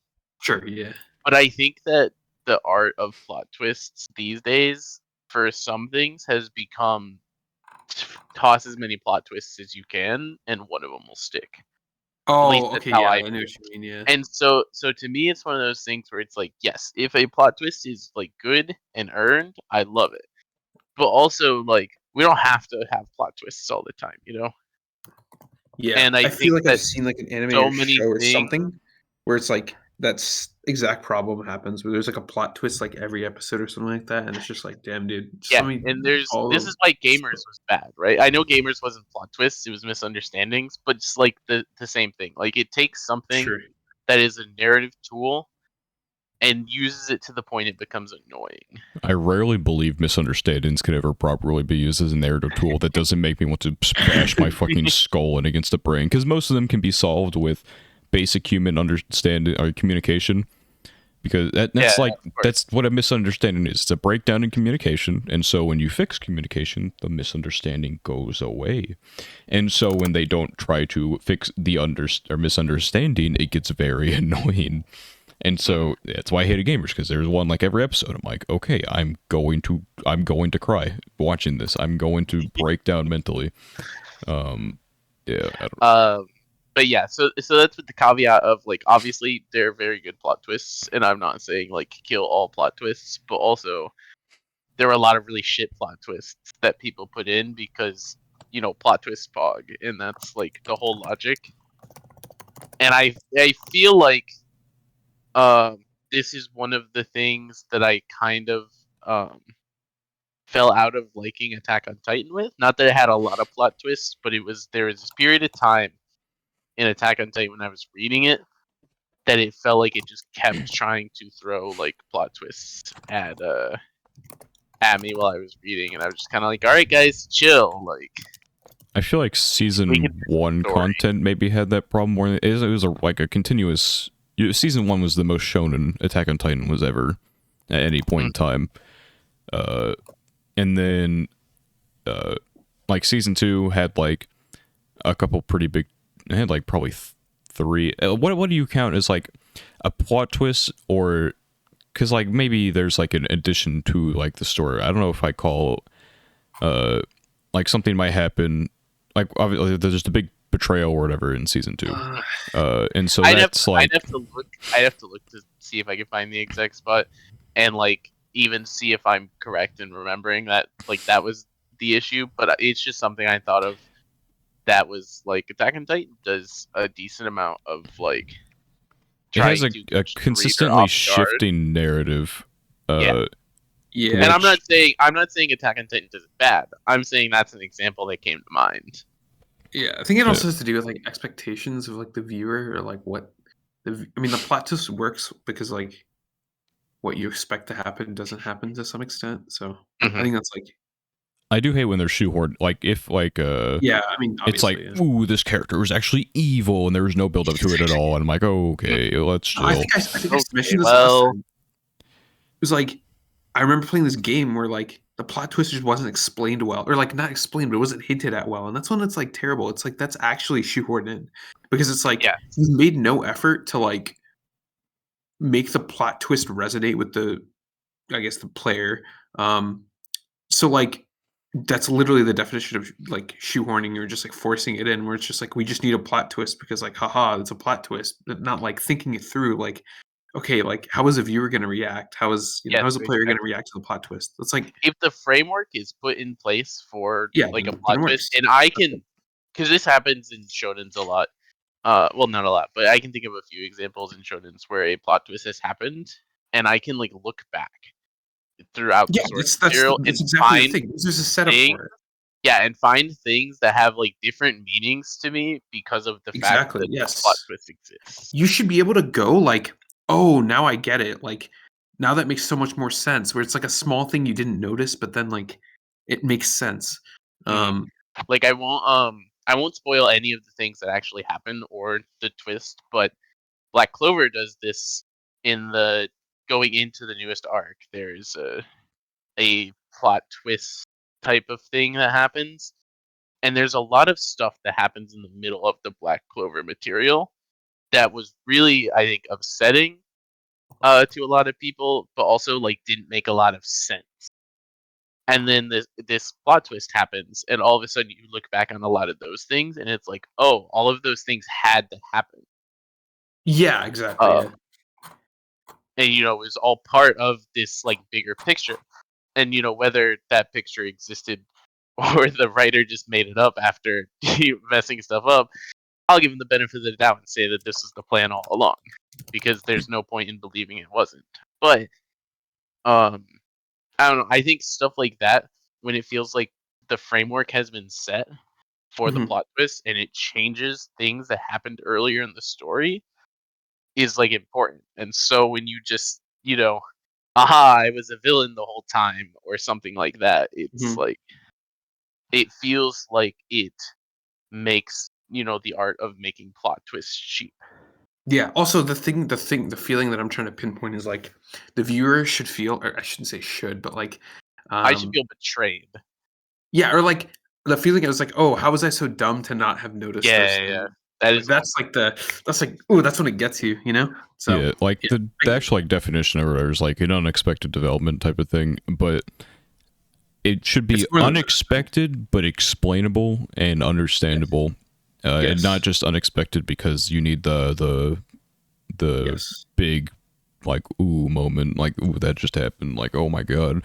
Sure, yeah.
But I think that the art of plot twists these days, for some things, has become toss as many plot twists as you can, and one of them will stick.
Oh, okay, yeah, I know what you mean, yeah.
And so to me, it's one of those things where it's like, yes, if a plot twist is like good and earned, I love it. But also, like, we don't have to have plot twists all the time, you know?
Yeah,
and I
feel like
that
I've seen like an anime
so
or
many
show or
things-
something where it's like that's exact problem happens where there's like a plot twist like every episode or something like that, and it's just like, damn, dude.
Yeah, and this is why Gamers was bad, right? I know Gamers wasn't plot twists; it was misunderstandings, but it's like the same thing. Like, it takes something that is a narrative tool and uses it to the point it becomes annoying.
I rarely believe misunderstandings could ever properly be used as a narrative tool that doesn't make me want to bash my fucking skull in against a brain, because most of them can be solved with basic human understanding or communication, because that's what a misunderstanding is. It's a breakdown in communication, and so when you fix communication, the misunderstanding goes away. And so when they don't try to fix the misunderstanding, it gets very annoying. And so that's why I hated Gamers, because there's one like every episode. I'm like, okay, I'm going to cry watching this. I'm going to break down mentally. Yeah, I don't know.
But yeah, so that's with the caveat of, like, obviously they're very good plot twists, and I'm not saying like kill all plot twists, but also there are a lot of really shit plot twists that people put in because plot twist pog, and that's like the whole logic. And I feel like this is one of the things that I kind of fell out of liking Attack on Titan with. Not that it had a lot of plot twists, but there was this period of time in Attack on Titan when I was reading it that it felt like it just kept trying to throw like plot twists at me while I was reading, and I was just kind of like, all right, guys, chill. Like,
I feel like season 1
story.
content maybe had that problem more. It was like a continuous. Season 1 was the most shonen Attack on Titan was ever at any point in time. And then, like season 2 had like a couple pretty big. It had like probably 3. What do you count as like a plot twist, or because like maybe there's like an addition to like the story. I don't know if I call like something might happen. Like obviously there's just a big betrayal or whatever in season 2, and so that's like
I'd have to look to see if I can find the exact spot, and like even see if I'm correct in remembering that like that was the issue. But it's just something I thought of that was like Attack on Titan does a decent amount of like
it has
trying
a
to
consistently shifting narrative.
Yeah.
Yeah.
And I'm not saying Attack on Titan does it bad. I'm saying that's an example that came to mind.
Yeah, I think it also has to do with like expectations of like the viewer, or like what I mean, the plot twist works because like what you expect to happen doesn't happen to some extent. So I think that's like,
I do hate when they're shoehorned. Like if like
yeah, I mean,
it's like,
obviously,
ooh, this character was actually evil, and there was no build up to it at all. And I'm like, oh, okay, let's chill.
I think I mentioned this last time. It was like I remember playing this game where like the plot twist just wasn't explained well, or like not explained, but it wasn't hinted at well, and that's when it's like terrible. It's like that's actually shoehorned in because it's like you made no effort to like make the plot twist resonate with the, I guess, the player. So like that's literally the definition of like shoehorning, or just like forcing it in, where it's just like we just need a plot twist because like haha, it's a plot twist, but not like thinking it through. Like, okay, like how is a viewer going to react? How is how is a player going to react to the plot twist? It's like
if the framework is put in place for like a
then
plot
it
twist,
works.
and I can, because this happens in shonens a lot. Well, not a lot, but I can think of a few examples in shonens where a plot twist has happened, and I can like look back throughout the source material and
exactly
find
the thing. There's a setup for it.
Yeah, and find things that have like different meanings to me because of the fact that the plot twist exists.
You should be able to go like, oh, now I get it. Like now that makes so much more sense. Where it's like a small thing you didn't notice, but then like it makes sense.
Like I won't spoil any of the things that actually happen or the twist, but Black Clover does this in the going into the newest arc. There's a plot twist type of thing that happens, and there's a lot of stuff that happens in the middle of the Black Clover material that was really, I think, upsetting to a lot of people, but also like didn't make a lot of sense. And then this plot twist happens, and all of a sudden you look back on a lot of those things, and it's like, oh, all of those things had to happen.
Yeah, exactly.
And it was all part of this like bigger picture. And whether that picture existed or the writer just made it up after messing stuff up, I'll give him the benefit of the doubt and say that this was the plan all along, because there's no point in believing it wasn't. But I don't know. I think stuff like that, when it feels like the framework has been set for the plot twist and it changes things that happened earlier in the story, is like important. And so when you just, aha, I was a villain the whole time or something like that, it's like it feels like it makes, the art of making plot twists cheap.
Yeah. Also, the feeling that I'm trying to pinpoint is like the viewer should feel, or I shouldn't say should, but like
I should feel betrayed.
Yeah, or like the feeling is like, oh, how was I so dumb to not have noticed this?
Yeah.
That's when it gets you, So
yeah, like the actual like definition of it is like an unexpected development type of thing, but it should be unexpected but explainable and understandable, and not just unexpected because you need the big like ooh moment, like ooh that just happened, like oh my god.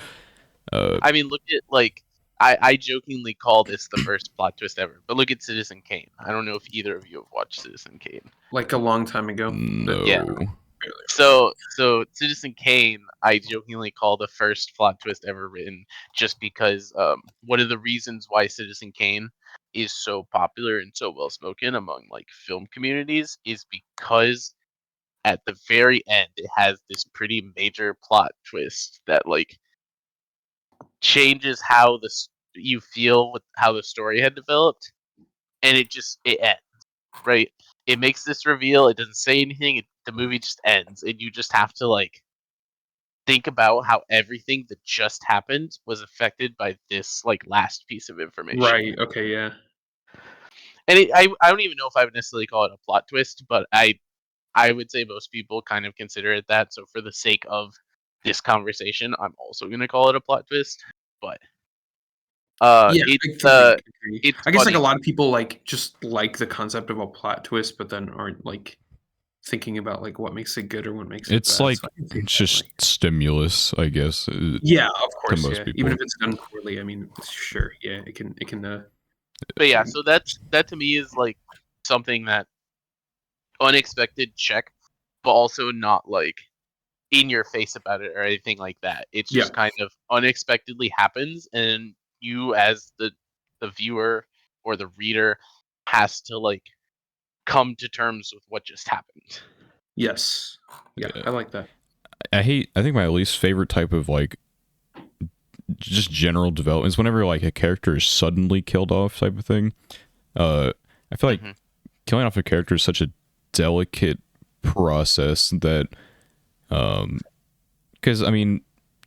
I mean, look at like I jokingly call this the first plot twist ever, but look at Citizen Kane. I don't know if either of you have watched Citizen Kane.
Like a long time ago.
No.
Yeah. So Citizen Kane, I jokingly call the first plot twist ever written, just because one of the reasons why Citizen Kane is so popular and so well spoken among like film communities is because at the very end it has this pretty major plot twist that like changes how you feel with how the story had developed, and it ends, right? It makes this reveal. It doesn't say anything. The movie just ends, and you just have to like think about how everything that just happened was affected by this like last piece of information.
Right. Okay. Yeah.
And I don't even know if I would necessarily call it a plot twist, but I would say most people kind of consider it that. So for the sake of this conversation, I'm also going to call it a plot twist. But
Yeah, I
it's
completely agree.
it's
I guess like
funny.
a lot of people like just like the concept of a plot twist, but then aren't like thinking about like what makes it good or what makes it
It's
bad.
like
So I can see
it's
that,
just
like,
stimulus, I guess,
yeah, of
to
course,
most
yeah. Even
people.
if it's done poorly, I mean, sure, yeah, it can
But yeah, so that to me is like something that unexpected check, but also not like in your face about it or anything like that. It's
yeah.
just kind of unexpectedly happens, and you as the viewer or the reader has to like come to terms with what just happened.
Yes. Yeah,
Yeah.
I like that.
I think my least favorite type of like just general development is whenever like a character is suddenly killed off type of thing. I feel like
Mhm.
killing off a character is such a delicate process that because I mean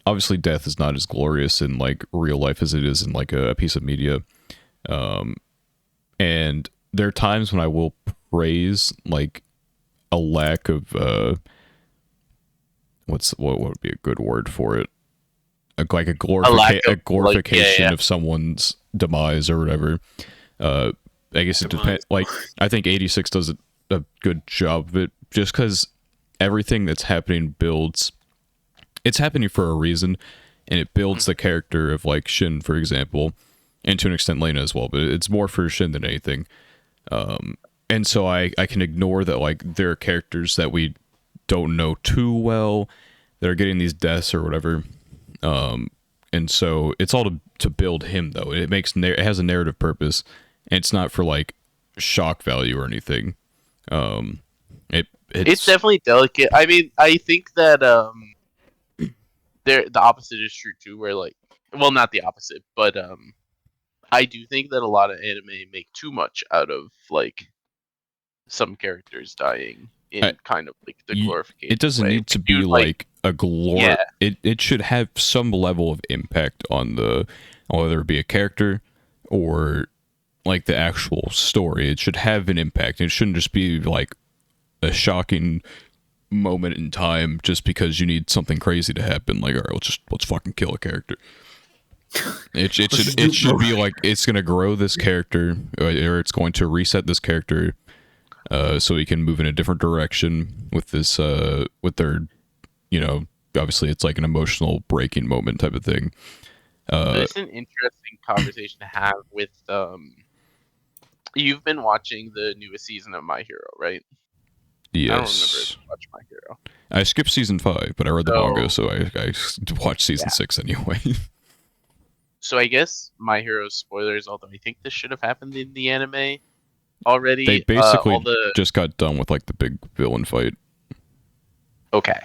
obviously death is not as glorious in like real life as it is in like a piece of media. And there are times when I will praise like a lack of what would be a good word for it, like a
A lack
a
of like
glorification of someone's demise or whatever. uh I guess it depends.
Demise.
Like I think 86 does a good job of it, just because everything that's happening builds, it's happening for a reason, and it builds the character of like Shin, for example, and to an extent Lena as well, but it's more for Shin than anything. And so I can ignore that like there are characters that we don't know too well that are getting these deaths or whatever. And so it's all to build him though. It makes it has a narrative purpose, and it's not for like shock value or anything.
it's
It's
definitely delicate. I mean, I think that the opposite is true too, where like, well, not the opposite, but I do think that a lot of anime make too much out of like some characters dying
I,
in kind of like the
you,
glorification
it doesn't
way.
need to be
Dude, like,
like a glor.
yeah,
It should have some level of impact on the, whether it be a character or like the actual story. It should have an impact. It shouldn't just be like a shocking moment in time just because you need something crazy to happen. Like, all right, let's fucking kill a character. It should be like it's gonna grow this character, or it's going to reset this character, so we can move in a different direction with this with their, you know, obviously it's like an emotional breaking moment type of thing.
it's an interesting conversation to have with you've been watching the newest season of My Hero, right? I don't remember if
Yes,
you watched My Hero.
I skipped season 5, but I read the manga,
So
so I watched season
yeah.
6 anyway.
So I guess My Hero spoilers, although I think this should have happened in the anime already.
They
All
basically
the
just got done with like the big villain fight.
okay,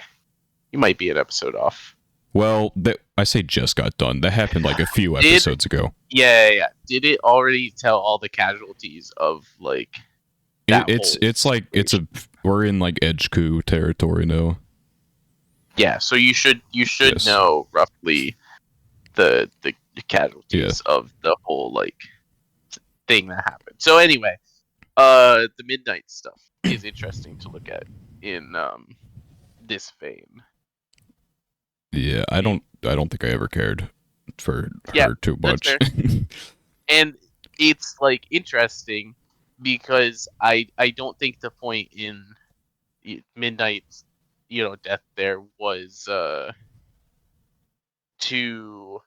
you might be an episode off.
Well, I say just got done. That happened like a few
Did
episodes ago.
yeah. Did it already tell all the casualties of like that whole
It's like
situation?
we're in like edge coup territory now.
Yeah, so you should
Yes.
know roughly the
Yeah.
casualties of the whole like thing that happened. So anyway, the midnight stuff is interesting to look at in this vein.
Yeah, I don't think I ever cared for
Yeah,
her too
that's
much.
fair. And it's like interesting because I don't think the point in Midnight's death there was to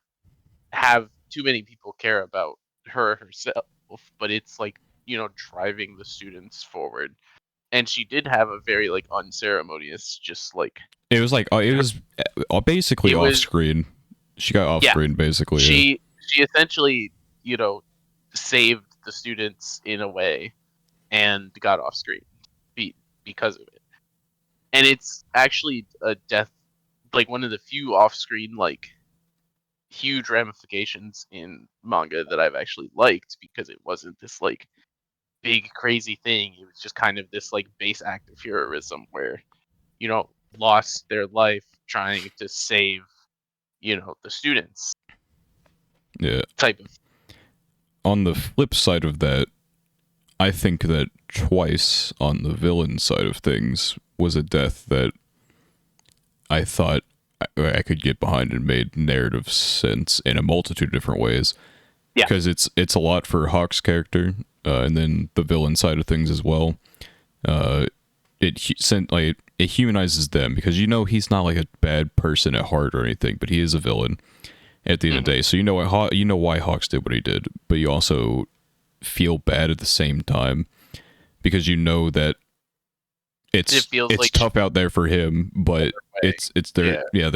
have too many people care about her herself, but it's like, driving the students forward. And she did have a very like unceremonious, just like
It was like it was basically
it
off
was
screen. She got off
yeah.
screen basically. Yeah.
She essentially, saved the students in a way and got off screen because of it. And it's actually a death, like one of the few off screen like huge ramifications in manga that I've actually liked, because it wasn't this like big crazy thing. It was just kind of this like base act of heroism where, lost their life trying to save, the students
Yeah.
type of.
On the flip side of that, I think that Twice on the villain side of things was a death that I thought I could get behind and made narrative sense in a multitude of different ways.
Yeah.
Because it's a lot for Hawk's character, and then the villain side of things as well. It humanizes them, because he's not like a bad person at heart or anything, but he is a villain at the end of the day. So you know why Hawks did what he did, but you also feel bad at the same time, because you know that
It
it's
feels like
tough out there for him, but it's there. Yeah,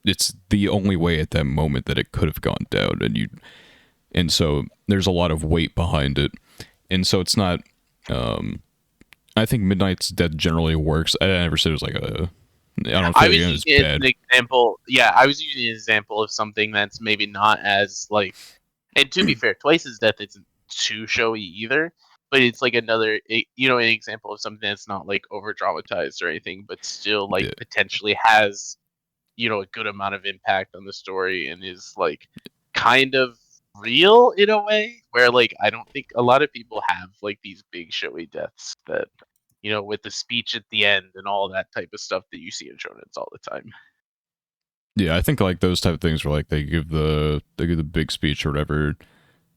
it's the only way at that moment that it could have gone down, and so there's a lot of weight behind it, and so it's not. I think Midnight's Death generally works. I never said it was like a. I don't
I
feel
was
like it was
using it as
bad.
an example. Yeah, I was using an example of something that's maybe not as like. And to be fair, Twice's death isn't too showy either, but it's like another, an example of something that's not like over dramatized or anything, but still like
Yeah.
potentially has, a good amount of impact on the story, and is like kind of real in a way where like I don't think a lot of people have like these big showy deaths that, with the speech at the end and all that type of stuff that you see in shonens all the time.
Yeah, I think like those type of things where like they give the big speech or whatever,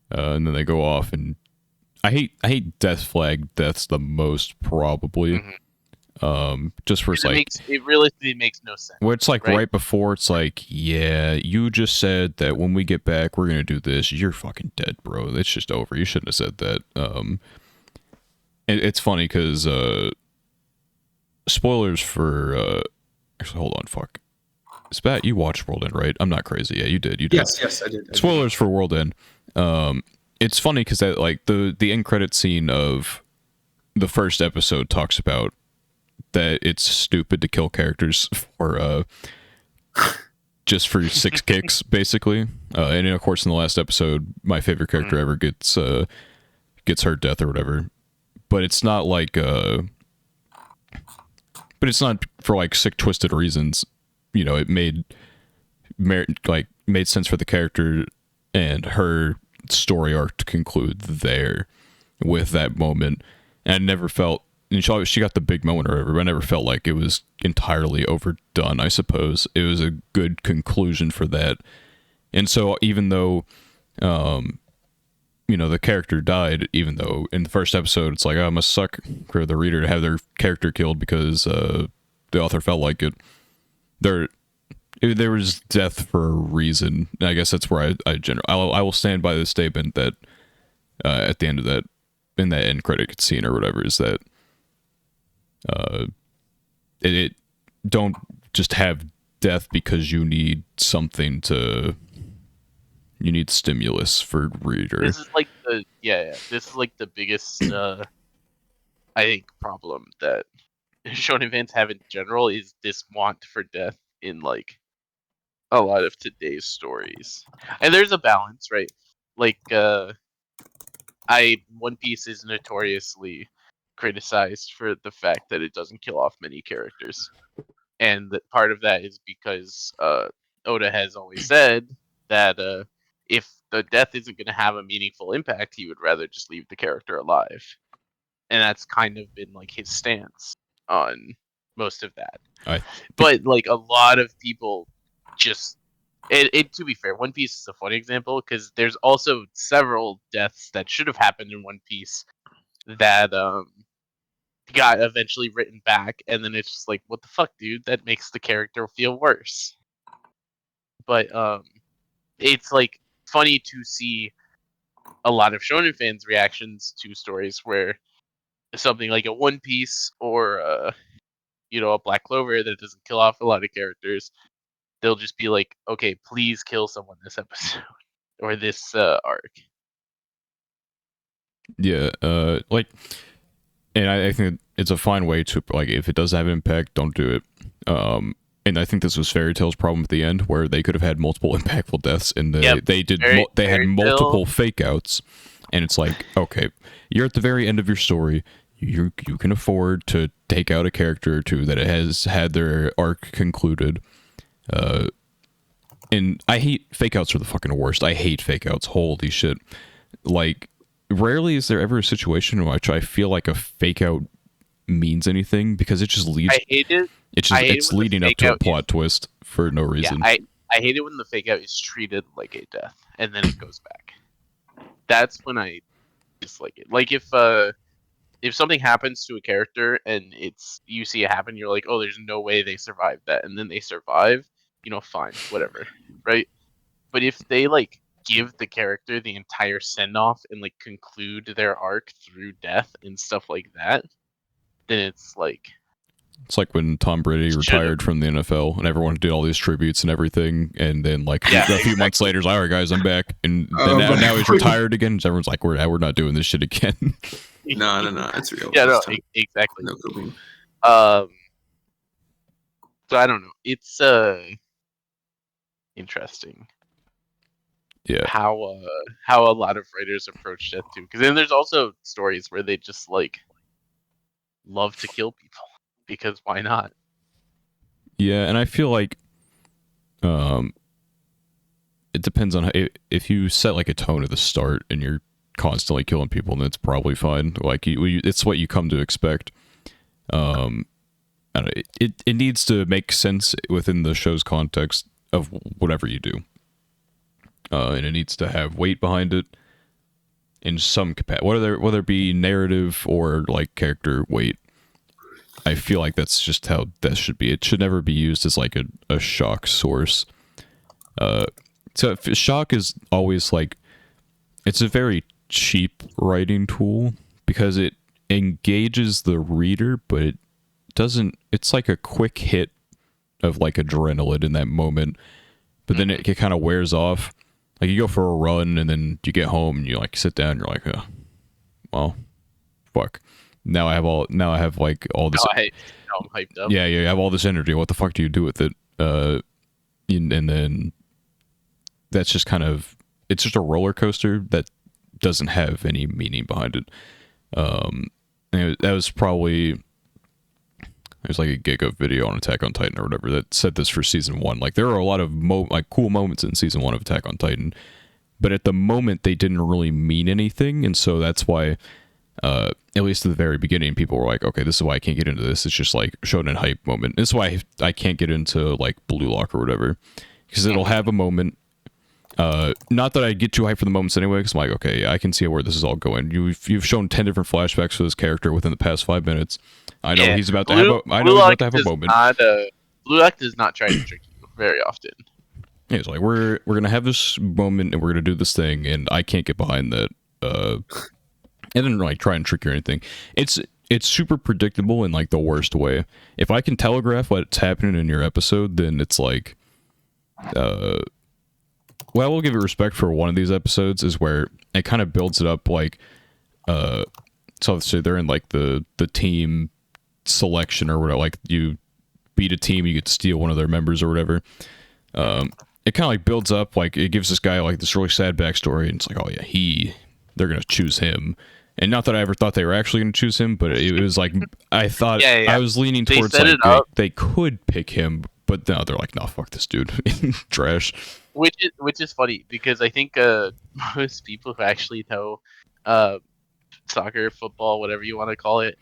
and then they go off, and I hate death flag deaths the most probably.
Mm-hmm.
Just for it's like
It really makes no sense.
where it's like right before it's like, yeah, you just said that when we get back we're gonna do this. You're fucking dead, bro. It's just over. You shouldn't have said that. It's funny because spoilers for actually, hold on, fuck. Spat, you watched World End, right? I'm not crazy. Yeah, you did.
Yes, I did.
Spoilers for World End. It's funny because that like the end credit scene of the first episode talks about that it's stupid to kill characters for just for 6 kicks, basically. And then, of course, in the last episode, my favorite character ever gets her death or whatever. But it's not like but it's not for like sick twisted reasons. It made sense for the character and her story arc to conclude there with that moment. And I never felt, and she got the big moment or whatever, but I never felt like it was entirely overdone. I suppose it was a good conclusion for that. And so even though the character died, even though in the first episode it's like, oh, it must suck for the reader to have their character killed because the author felt like it. There was death for a reason. And I guess that's where I will stand by the statement that at the end of that, in that end credit scene or whatever, is that it don't just have death because you need something to. You need stimulus for reader.
This is like this is like the biggest I think problem that shonen fans have in general, is this want for death in like a lot of today's stories. And there's a balance, right? Like One Piece is notoriously criticized for the fact that it doesn't kill off many characters. And that part of that is because Oda has always said that if the death isn't going to have a meaningful impact, he would rather just leave the character alive. And that's kind of been like his stance on most of that. But like a lot of people just, to be fair, One Piece is a funny example because there's also several deaths that should have happened in One Piece that got eventually written back, and then it's just like, what the fuck, dude? That makes the character feel worse. But it's like funny to see a lot of shonen fans' reactions to stories where something like a One Piece or a Black Clover that doesn't kill off a lot of characters, they'll just be like, okay, please kill someone this episode or this arc.
Yeah, and I think it's a fine way to, like, if it does have impact, don't do it. And I think this was Fairy Tail's problem at the end, where they could have had multiple impactful deaths, and they had multiple fake outs, and it's like, okay, you're at the very end of your story, you can afford to take out a character or two that has had their arc concluded. And I hate fake outs are the fucking worst. I hate fake outs. Holy shit! Like, rarely is there ever a situation in which I feel like a fake out means anything, because it just leads.
I hate it.
It's leading up to a plot twist for no reason.
Yeah, I hate it when the fake out is treated like a death and then it goes back. That's when I dislike it. Like if something happens to a character and you see it happen, you're like, oh, there's no way they survived that, and then they survive, fine, whatever, right? But if they like give the character the entire send off and like conclude their arc through death and stuff like that, then it's like.
It's like when Tom Brady retired from the NFL and everyone did all these tributes and everything, and then like a few months later, it's like, all right, guys, I'm back, and now he's retired again. So everyone's like, we're not doing this shit again.
No, it's real.
Yeah, no, exactly.
No coping.
So I don't know. It's interesting.
Yeah.
How a lot of writers approach death too, because then there's also stories where they just like love to kill people. Because why not?
Yeah, and I feel like it depends on if you set like a tone at the start and you're constantly killing people, then it's probably fine. Like it's what you come to expect. I don't know, it needs to make sense within the show's context of whatever you do, and it needs to have weight behind it in some capacity, whether it be narrative or like character weight. I feel like that's just how that should be. It should never be used as like a shock source. So shock is always like, it's a very cheap writing tool because it engages the reader, but it doesn't. It's like a quick hit of like adrenaline in that moment, but then it kind of wears off. Like, you go for a run and then you get home and you like sit down and you're like, oh, well, fuck. Now I have like all this.
I'm hyped up.
Yeah, you have all this energy. What the fuck do you do with it? And then that's just kind of, it's just a roller coaster that doesn't have any meaning behind it. That was probably, there's like a GitHub video on Attack on Titan or whatever that said this for season 1. Like, there are a lot of like cool moments in season 1 of Attack on Titan, but at the moment they didn't really mean anything, and so that's why. At least at the very beginning, people were like, okay, this is why I can't get into this. It's just like shonen hype moment. This is why I can't get into like Blue Lock or whatever, because it'll have a moment. Not that I get too hyped for the moments anyway, because I'm like, okay, I can see where this is all going. You've shown 10 different flashbacks for this character within the past 5 minutes. I know he's about to have a moment.
Blue Lock does not try to trick you very often.
Yeah, it's like, we're gonna have this moment and we're gonna do this thing, and I can't get behind that. I didn't like try and trick you or anything. It's super predictable in like the worst way. If I can telegraph what's happening in your episode, then it's like, well, I will give it respect for one of these episodes is where it kind of builds it up like, so let's say they're in like the team selection or whatever. Like, you beat a team, you get to steal one of their members or whatever. It kind of like builds up, like it gives this guy like this really sad backstory, and it's like, oh yeah, they're gonna choose him. And not that I ever thought they were actually going to choose him, but it was like, I thought, I was leaning towards like they could pick him, but no, they're like, no, fuck this dude. Trash.
Which is funny, because I think most people who actually know soccer, football, whatever you want to call it,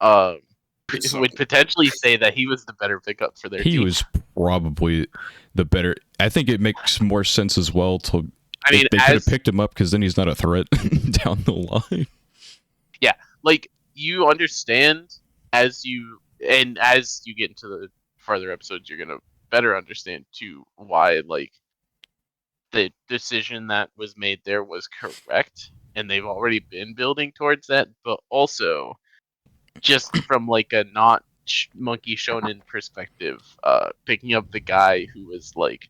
would potentially say that he was the better pickup for their team.
He was probably the better. I think it makes more sense as well to, they could have picked him up, because then he's not a threat down the line.
Yeah, like, you understand as you get into the further episodes, you're gonna better understand too why like the decision that was made there was correct, and they've already been building towards that. But also, just from like a not monkey shonen perspective, picking up the guy who was like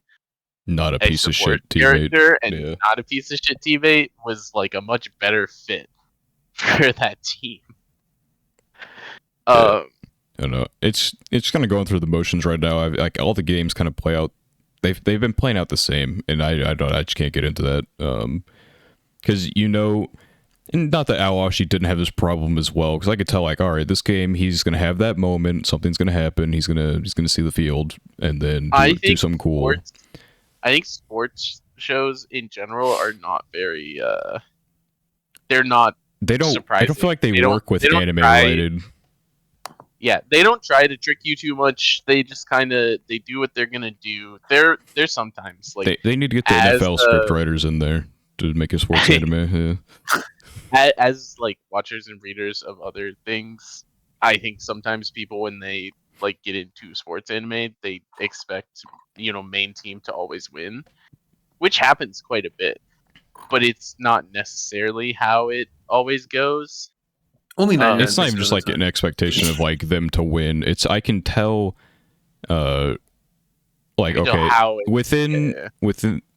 Not a
a
piece of
support
shit teammate.
character and
Yeah.
not a piece of shit teammate was like a much better fit for that team.
Yeah. I don't know. It's kind of going through the motions right now. Like all the games kind of play out. They've been playing out the same, and I just can't get into that. Because and not that Awashi didn't have this problem as well. Because I could tell, like, all right, this game he's gonna have that moment. Something's gonna happen. He's gonna see the field and then do something cool.
I think sports shows in general are not very. They're not.
They don't.
Surprising.
I don't feel like they work with anime related.
Yeah, they don't try to trick you too much. They just kind of they do what they're gonna do. They're sometimes like
they need to get the NFL script writers in there to make a sports anime. Yeah.
As like watchers and readers of other things, I think sometimes people when they like get into sports anime, they expect main team to always win, which happens quite a bit, but it's not necessarily how it always goes.
Only
it's not even just like an expectation of like them to win. It's I can tell, like okay, within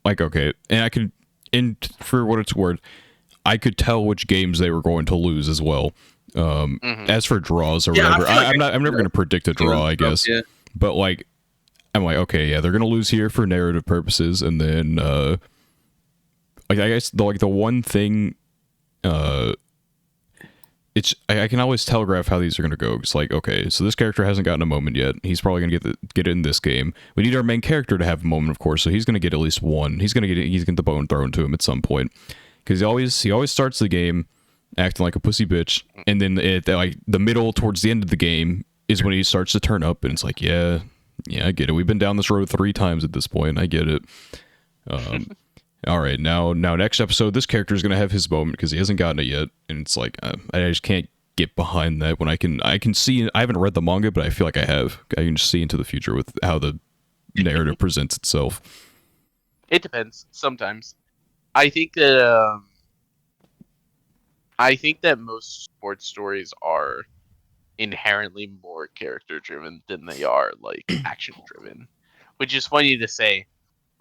like okay, and I could, for what it's worth, I could tell which games they were going to lose as well. As for draws or whatever, I'm never going to predict a draw, I guess. Yeah. But like, I'm like, okay, yeah, they're going to lose here for narrative purposes, and then like I guess the one thing, it's I can always telegraph how these are going to go. It's like, okay, so this character hasn't gotten a moment yet. He's probably going to get it in this game. We need our main character to have a moment, of course. So he's going to get at least one. He's going to get the bone thrown to him at some point, because he always starts the game acting like a pussy bitch, and then like the middle towards the end of the game is when he starts to turn up, and it's like, yeah, I get it. We've been down this road 3 times at this point. I get it. All right, now next episode, this character is going to have his moment because he hasn't gotten it yet, and it's like I just can't get behind that when I can see. I haven't read the manga, but I feel like I have. I can just see into the future with how the narrative presents itself.
It depends. Sometimes, I think that most sports stories are inherently more character driven than they are like action driven, which is funny to say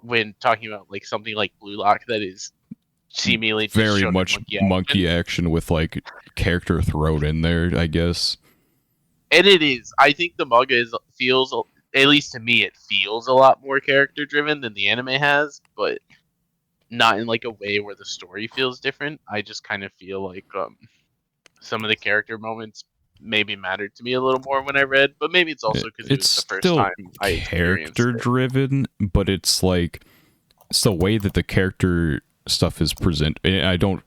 when talking about like something like Blue Lock that is seemingly
very much monkey action with like character thrown in there, I guess.
And it is. I think the manga feels, at least to me, it feels a lot more character driven than the anime has, but not in like a way where the story feels different. I just kind of feel like some of the character moments maybe mattered to me a little more when I read, but maybe it's also because it was the first time I experienced
character driven, but it's like it's the way that the character stuff is presented. I don't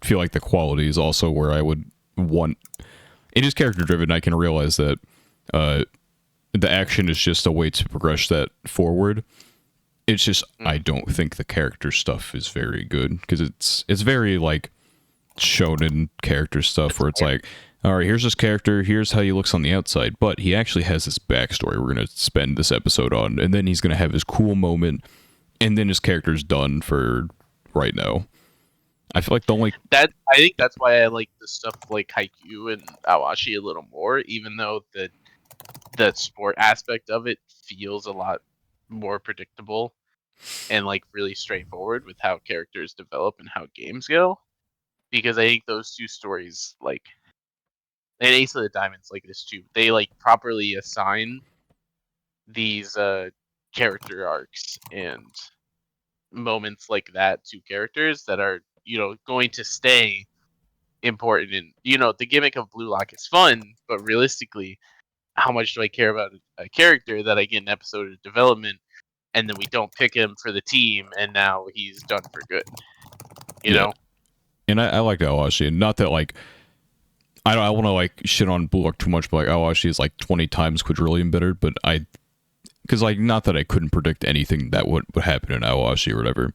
feel like the quality is also where I would want. It is character driven. I can realize that the action is just a way to progress that forward. It's just I don't think the character stuff is very good because it's very like shonen character stuff where it's like, all right, here's this character, here's how he looks on the outside, but he actually has this backstory we're going to spend this episode on, and then he's going to have his cool moment, and then his character's done for right now. I feel like
I think that's why I like the stuff like Haikyuu and Awashi a little more, even though the sport aspect of it feels a lot more predictable and like really straightforward with how characters develop and how games go. Because I think those two stories, like, and Ace of the Diamonds like this too, they like properly assign these character arcs and moments like that to characters that are, going to stay important. And, the gimmick of Blue Lock is fun, but realistically, how much do I care about a character that I get an episode of development and then we don't pick him for the team and now he's done for good? You know?
And I like Awashi, and not that like I want to like shit on Blue Lock too much, but like Awashi is like 20 times quadrillion better. But because like not that I couldn't predict anything that would happen in Awashi or whatever.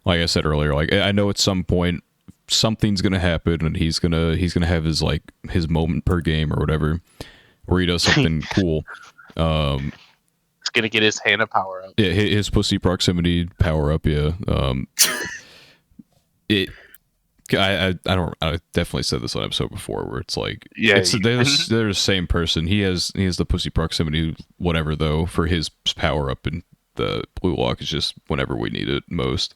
Like I said earlier, like I know at some point something's gonna happen, and he's gonna have his like his moment per game or whatever, where he does something cool.
It's gonna get his Hana power up.
Yeah, his pussy proximity power up. Yeah. It. I definitely said this on episode before where it's like they're the same person. He has the pussy proximity whatever though for his power up, and the blue lock is just whenever we need it most.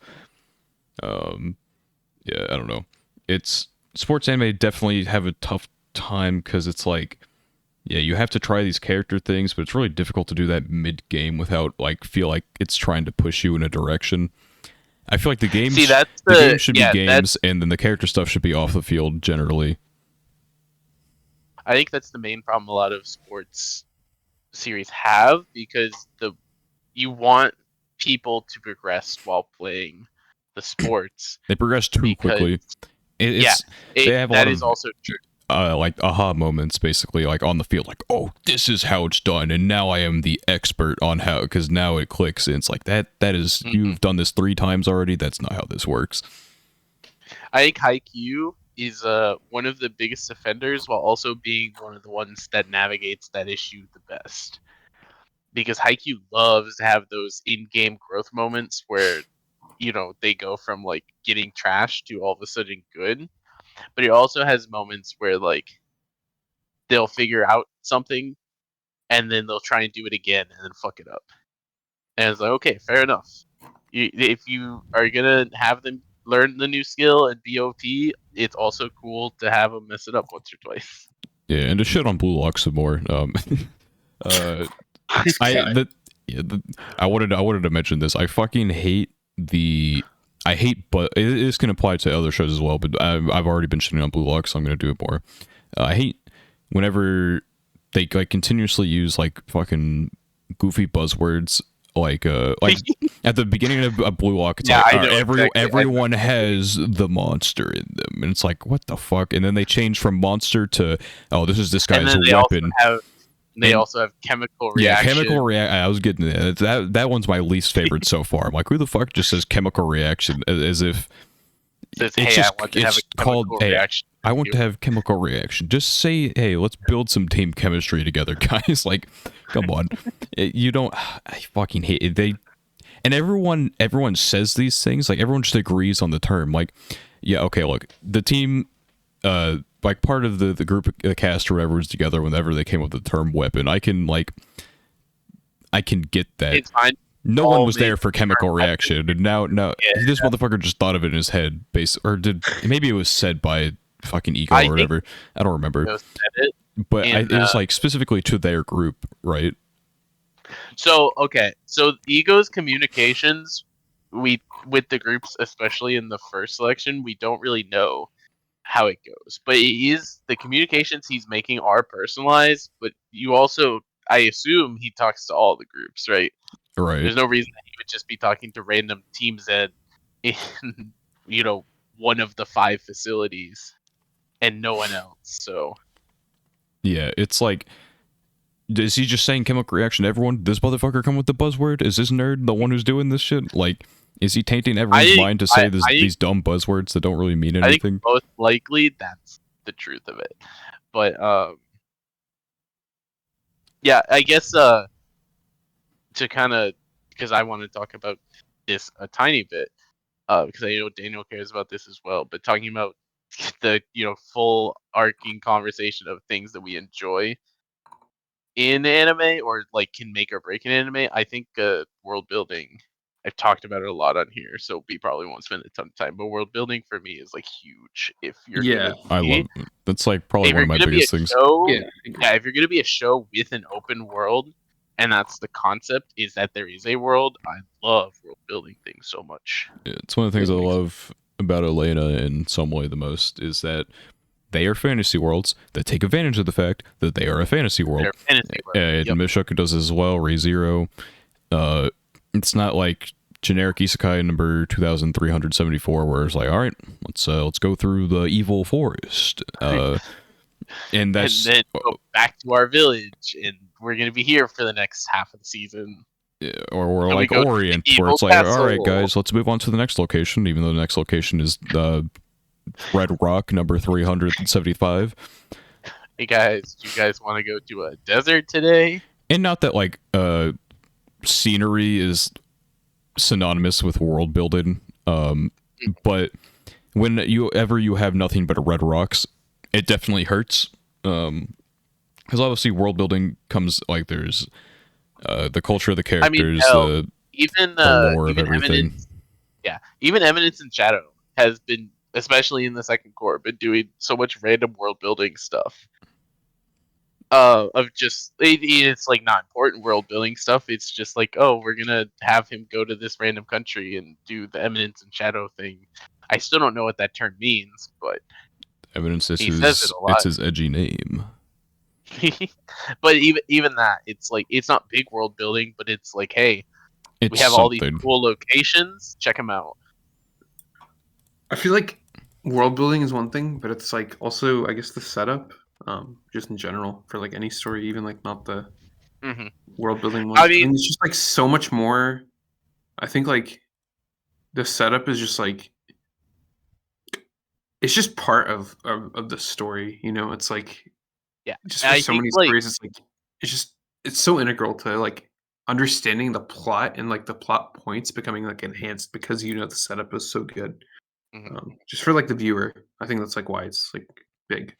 Yeah, I don't know. It's sports anime definitely have a tough time because it's like, yeah, you have to try these character things, but it's really difficult to do that mid game without like feel like it's trying to push you in a direction. I feel like the games, the games should be games, and then the character stuff should be off the field generally.
I think that's the main problem a lot of sports series have, because you want people to progress while playing the sports.
They progress too quickly. They have a lot of
also true.
Like aha moments, basically, like on the field, like, oh, this is how it's done, and now I am the expert on how, because now it clicks, and it's like that is, you've done this 3 times already, that's not how this works.
I think Haikyuu is one of the biggest offenders, while also being one of the ones that navigates that issue the best. Because Haikyuu loves to have those in-game growth moments where, you know, they go from like getting trash to all of a sudden good. But it also has moments where like they'll figure out something and then they'll try and do it again and then fuck it up. And it's like, okay, fair enough. If you are gonna have them learn the new skill and be OP, it's also cool to have them mess it up once or twice.
Yeah, and to shit on Blue Lock some more. I wanted to mention this. I fucking hate but this can apply to other shows as well, but I've already been shitting on Blue Lock, so I'm going to do it more. I hate whenever they like continuously use like fucking goofy buzzwords, like at the beginning of Blue Lock, it's everyone has the monster in them, and it's like, what the fuck? And then they change from monster to, oh, this guy's a weapon.
They also have chemical reaction.
Yeah, chemical reaction. I was getting that one's my least favorite so far. I'm like, who the fuck just says chemical reaction as if
it's just, I want to have a chemical reaction.
I want to have chemical reaction. Just say, hey, let's build some team chemistry together, guys. Like, come on. You don't. I fucking hate it. And everyone says these things. Like, everyone just agrees on the term. Like, yeah, okay, look, the team, like part of the group, the cast or whatever was together whenever they came up with the term weapon. I can get that.
It's fine.
No one was there for chemical reaction, and now this motherfucker just thought of it in his head, maybe it was said by fucking Ego or whatever. I don't remember. But it was like specifically to their group, right?
So Ego's communications, with the groups, especially in the first selection, we don't really know how it goes. But the communications he's making are personalized, but you also, I assume he talks to all the groups, right?
Right.
There's no reason that he would just be talking to random teams in, one of the 5 facilities and no one else. So
yeah, it's like, is he just saying chemical reaction to everyone? This motherfucker come with the buzzword? Is this nerd the one who's doing this shit? Like, is he tainting everyone's mind to say these dumb buzzwords that don't really mean anything?
I think most likely that's the truth of it. But yeah, I guess to kind of, because I want to talk about this a tiny bit, because I know Daniel cares about this as well, but talking about the full arcing conversation of things that we enjoy in anime, or like can make or break an anime, I think world building, I've talked about it a lot on here, so we probably won't spend a ton of time, but world building for me is like huge. If you're
I love it. That's like probably one of my biggest things.
If you're gonna be a show with an open world, and that's the concept, is that there is a world, I love world building things so much.
Yeah, it's one of the things I love about Elena in some way the most, is that they are fantasy worlds that take advantage of the fact that they are a fantasy world. And Mishoku does as well, ReZero. It's not like generic isekai number 2374 where it's like, all right, let's go through the evil forest. And then
go back to our village, and we're gonna be here for the next half of the season.
Yeah, or we're like Orient, where it's like, all right, guys, let's move on to the next location, even though the next location is Red Rock number 375.
Hey guys, do you guys want to go to a desert today?
And not that like scenery is synonymous with world building. But when you have nothing but red rocks, it definitely hurts. Because obviously world building comes like there's the culture of the
I mean,
characters,
hell, even
the lore of
even
everything.
Eminence, yeah, even Eminence and Shadow has been, especially in the second core, been doing so much random world building stuff. Of just it's like not important world building stuff. It's just like, oh, we're gonna have him go to this random country and do the Eminence and Shadow thing. I still don't know what that term means, but
Evidence
he says it a
it's
lot.
his edgy name.
But even that, it's like it's not big world building, but it's like, hey, we
It's
have all these
something.
cool locations. Check them out.
I feel like world building is one thing, but it's like also I guess the setup, just in general for like any story, even like not the
Hmm.
world building
I
ones. I
mean,
think it's just like so much more. I think like the setup is just like it's just part of the story. You know, it's like
yeah,
just
and
for
I
so
think
many
like,
stories, it's like it's so integral to like understanding the plot and like the plot points becoming like enhanced because you know the setup is so good.
mhm.
Just for like the viewer, I think that's like why it's like big.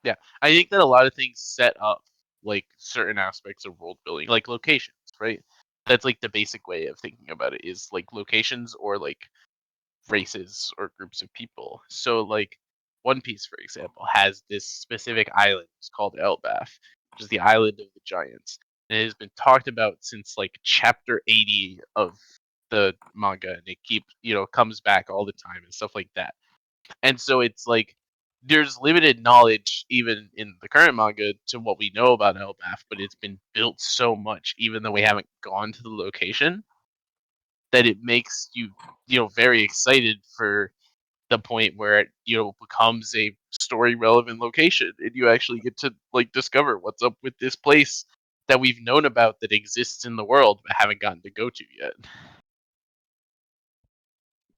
Yeah, I think that a lot of things set up like certain aspects of world building, like locations, right? That's like the basic way of thinking about it is like locations or like races or groups of people. So like One Piece, for example, has this specific island. It's called Elbaf, which is the island of the giants. And it has been talked about since like chapter 80 of the manga, and it comes back all the time and stuff like that. And so it's like there's limited knowledge even in the current manga to what we know about Elbaf, but it's been built so much, even though we haven't gone to the location, that it makes you very excited for the point where it becomes a story relevant location, and you actually get to like discover what's up with this place that we've known about that exists in the world but haven't gotten to go to yet.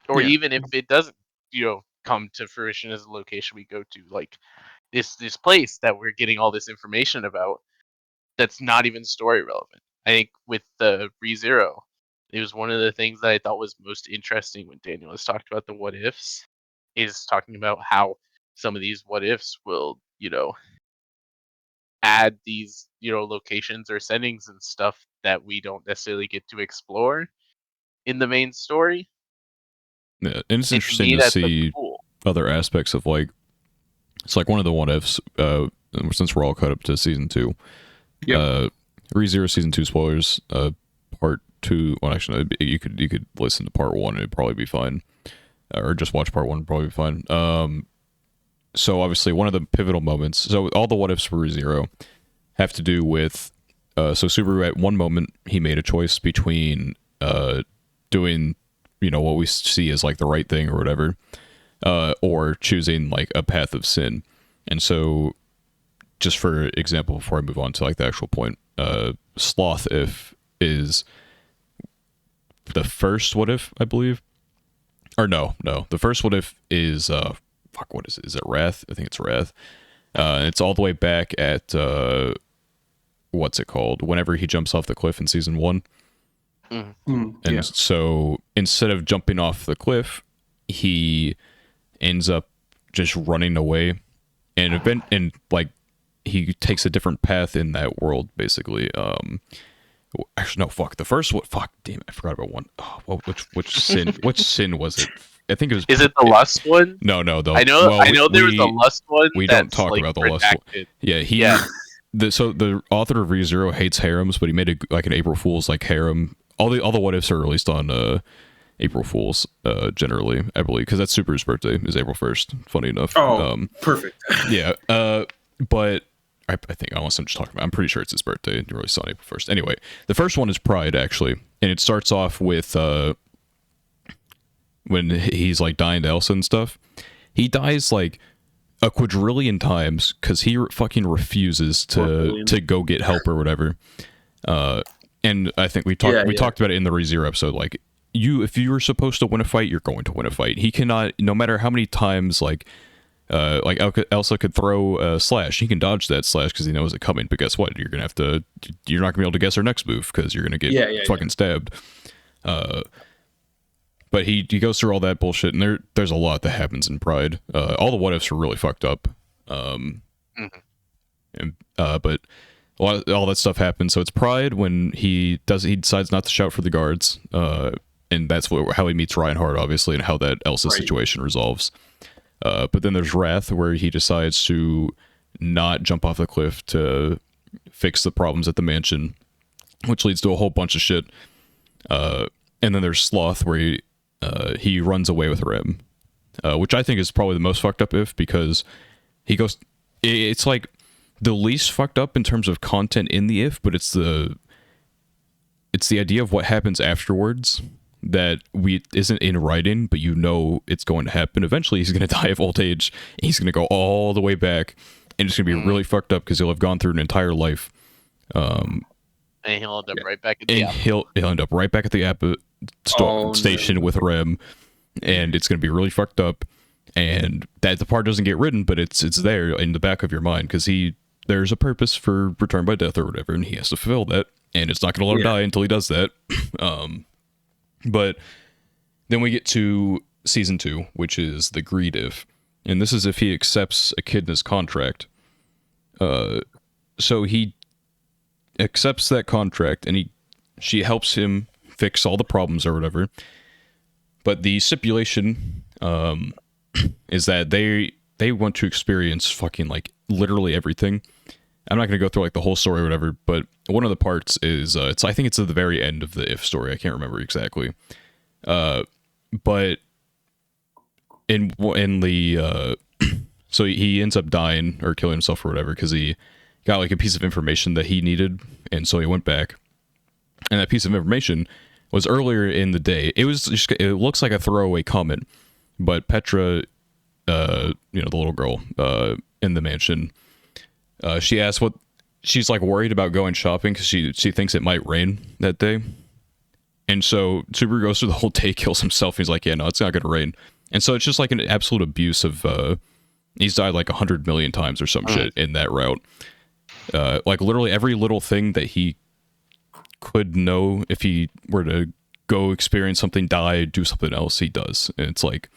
Or
Yeah,
even if it doesn't come to fruition as a location we go to, like this place that we're getting all this information about that's not even story relevant. I think with the ReZero, it was one of the things that I thought was most interesting when Daniel has talked about the what ifs, is talking about how some of these what ifs will, add these, locations or settings and stuff that we don't necessarily get to explore in the main story.
Yeah, and it's
And to
interesting
me,
to
that's like
see
cool.
other aspects of like it's like one of the what ifs. Since we're all caught up to season 2,
yep.
ReZero season 2 spoilers. Part 2. Well, actually, no, you could listen to part 1 and it'd probably be fine, or just watch part 1 and probably be fine. So obviously one of the pivotal moments. So all the what ifs for ReZero have to do with. So Subaru at one moment he made a choice between doing what we see as like the right thing or whatever, or choosing like a path of sin. And so, just for example, before I move on to like the actual point, sloth if is the first what if, I believe, or no, the first what if is fuck, what is it? Is it Wrath? I think it's Wrath. It's all the way back at what's it called? Whenever he jumps off the cliff in season 1. And
Yeah.
so instead of jumping off the cliff, he ends up just running away, and like he takes a different path in that world, basically. Actually, no, fuck. The first one, fuck, damn it, I forgot about one. Oh, which sin? Which sin was it? I think it was.
Is it the lust one?
No, though.
I know.
Well,
I know there was a lust one.
we don't
That's
talk
like
about the lust one.
redacted.
Yeah,
Yeah.
So the author of ReZero hates harems, but he made like an April Fool's like harem. All the what ifs are released on April Fool's generally, I believe, because that's Super's birthday is April 1st. Funny enough.
Oh, perfect.
Yeah. But I think unless I'm just talking about, I'm pretty sure it's his birthday. It released on April 1st. Anyway, the first one is Pride actually, and it starts off with when he's like dying to Elsa and stuff. He dies like a quadrillion times because he fucking refuses to go get help or whatever. And I think we talked about it in the ReZero episode. Like if you were supposed to win a fight, you're going to win a fight. He cannot, no matter how many times like Like Elsa could throw a slash. He can dodge that slash because he knows it coming. But guess what? You're not gonna be able to guess her next move because you're gonna get fucking stabbed. But he goes through all that bullshit, and there's a lot that happens in Pride. All the what ifs are really fucked up. But all that stuff happens. So it's Pride when he decides not to shout for the guards. And that's how he meets Reinhardt, obviously, and how that Elsa situation resolves. But then there's Wrath, where he decides to not jump off the cliff to fix the problems at the mansion, which leads to a whole bunch of shit. And then there's Sloth, where he runs away with Rem, which I think is probably the most fucked up because he goes... It's like the least fucked up in terms of content in the if, but it's the idea of what happens afterwards that isn't in writing, but you know it's going to happen. Eventually, he's going to die of old age. And he's going to go all the way back, and it's going to be really fucked up because he'll have gone through an entire life.
And he'll end up right back at the
he'll end up right back at the station with Rem, and it's going to be really fucked up. And that the part doesn't get written, but it's there in the back of your mind because there's a purpose for Return by Death or whatever, and he has to fulfill that, and it's not going to let him die until he does that. But then we get to season 2, which is the greed if, and this is if he accepts Echidna's contract. So he accepts that contract, and she helps him fix all the problems or whatever. But the stipulation is that they want to experience fucking like literally everything. I'm not going to go through like the whole story or whatever, but one of the parts is I think it's at the very end of the if story. I can't remember exactly. But in the so he ends up dying or killing himself or whatever because he got like a piece of information that he needed, and so he went back. And that piece of information was earlier in the day. It looks like a throwaway comment, but Petra, the little girl in the mansion, she asked what she's like worried about going shopping because she thinks it might rain that day. And so Subaru goes through the whole day, kills himself. He's like, yeah, no, it's not going to rain. And so it's just like an absolute abuse of, he's died like 100 million times or some shit in that route. Like literally every little thing that he could know if he were to go experience something, die, do something else, he does. And it's like,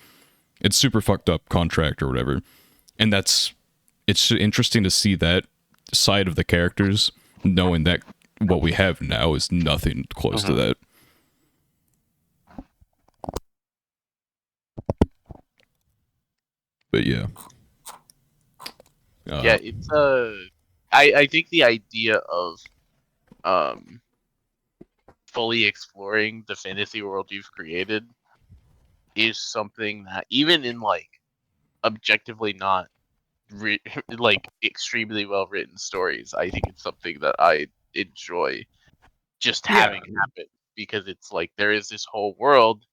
it's super fucked up contract or whatever. And it's interesting to see that side of the characters, knowing that what we have now is nothing close to that. But yeah.
It's I think the idea of fully exploring the fantasy world you've created is something that even in like objectively not like extremely well written stories, I think it's something that I enjoy just having happen because it's like there is this whole world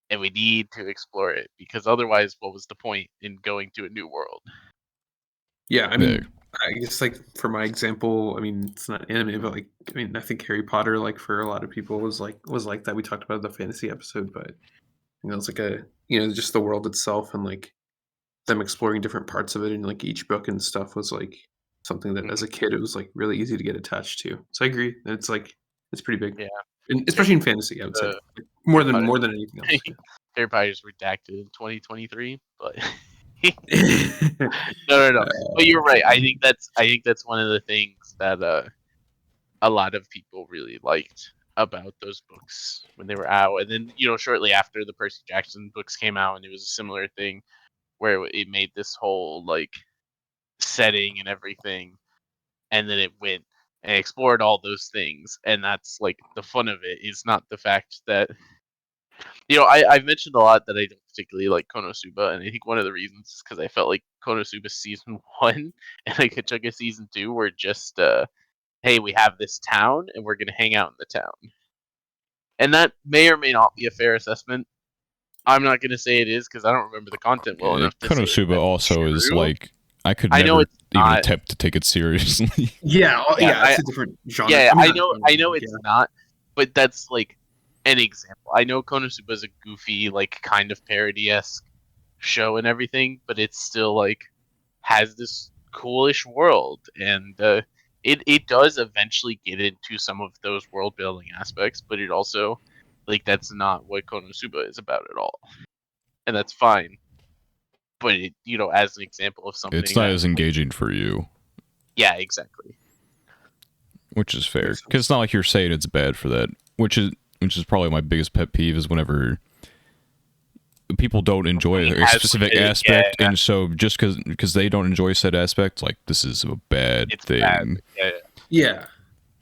and we need to explore it because otherwise what was the point in going to a new world?
Yeah, I mean, I guess like for my example, I mean it's not anime, but like I mean I think Harry Potter like for a lot of people was like that. We talked about the fantasy episode, but it's like just the world itself and like them exploring different parts of it and like each book and stuff was like something that as a kid it was like really easy to get attached to. So I agree. It's like it's pretty big.
Yeah.
And especially in fantasy, I would say. More than anything else. Yeah.
Harry Potter is redacted in 2023, but no. But you're right. I think that's one of the things that a lot of people really liked about those books when they were out. And then, shortly after the Percy Jackson books came out, and it was a similar thing where it made this whole like setting and everything, and then it went and explored all those things. And that's like the fun of it is not the fact that I've mentioned a lot that I don't particularly like Konosuba, and I think one of the reasons is because I felt like Konosuba season 1 and like Gochuucast season 2 were just hey, we have this town and we're gonna hang out in the town. And that may or may not be a fair assessment. I'm not gonna say it is because I don't remember the content well enough to
Konosuba also
true.
Is like I could never even attempt to take it seriously.
It's a different genre.
Yeah, I know it's not, but that's like an example. I know Konosuba is a goofy, like kind of parody-esque show and everything, but it's still like has this coolish world, and it does eventually get into some of those world building aspects, but it also like that's not what Konosuba is about at all, and that's fine. But it, as an example of
It's
something
not
that,
as engaging for you,
yeah, exactly.
which is fair.
Makes sense.
Because it's not like you're saying it's bad for that, which is probably my biggest pet peeve is whenever people don't enjoy a
Has
specific
like
aspect,
yeah,
and so just because they don't enjoy said aspect, like this is a bad
it's bad.
thing.
Yeah,
Yeah,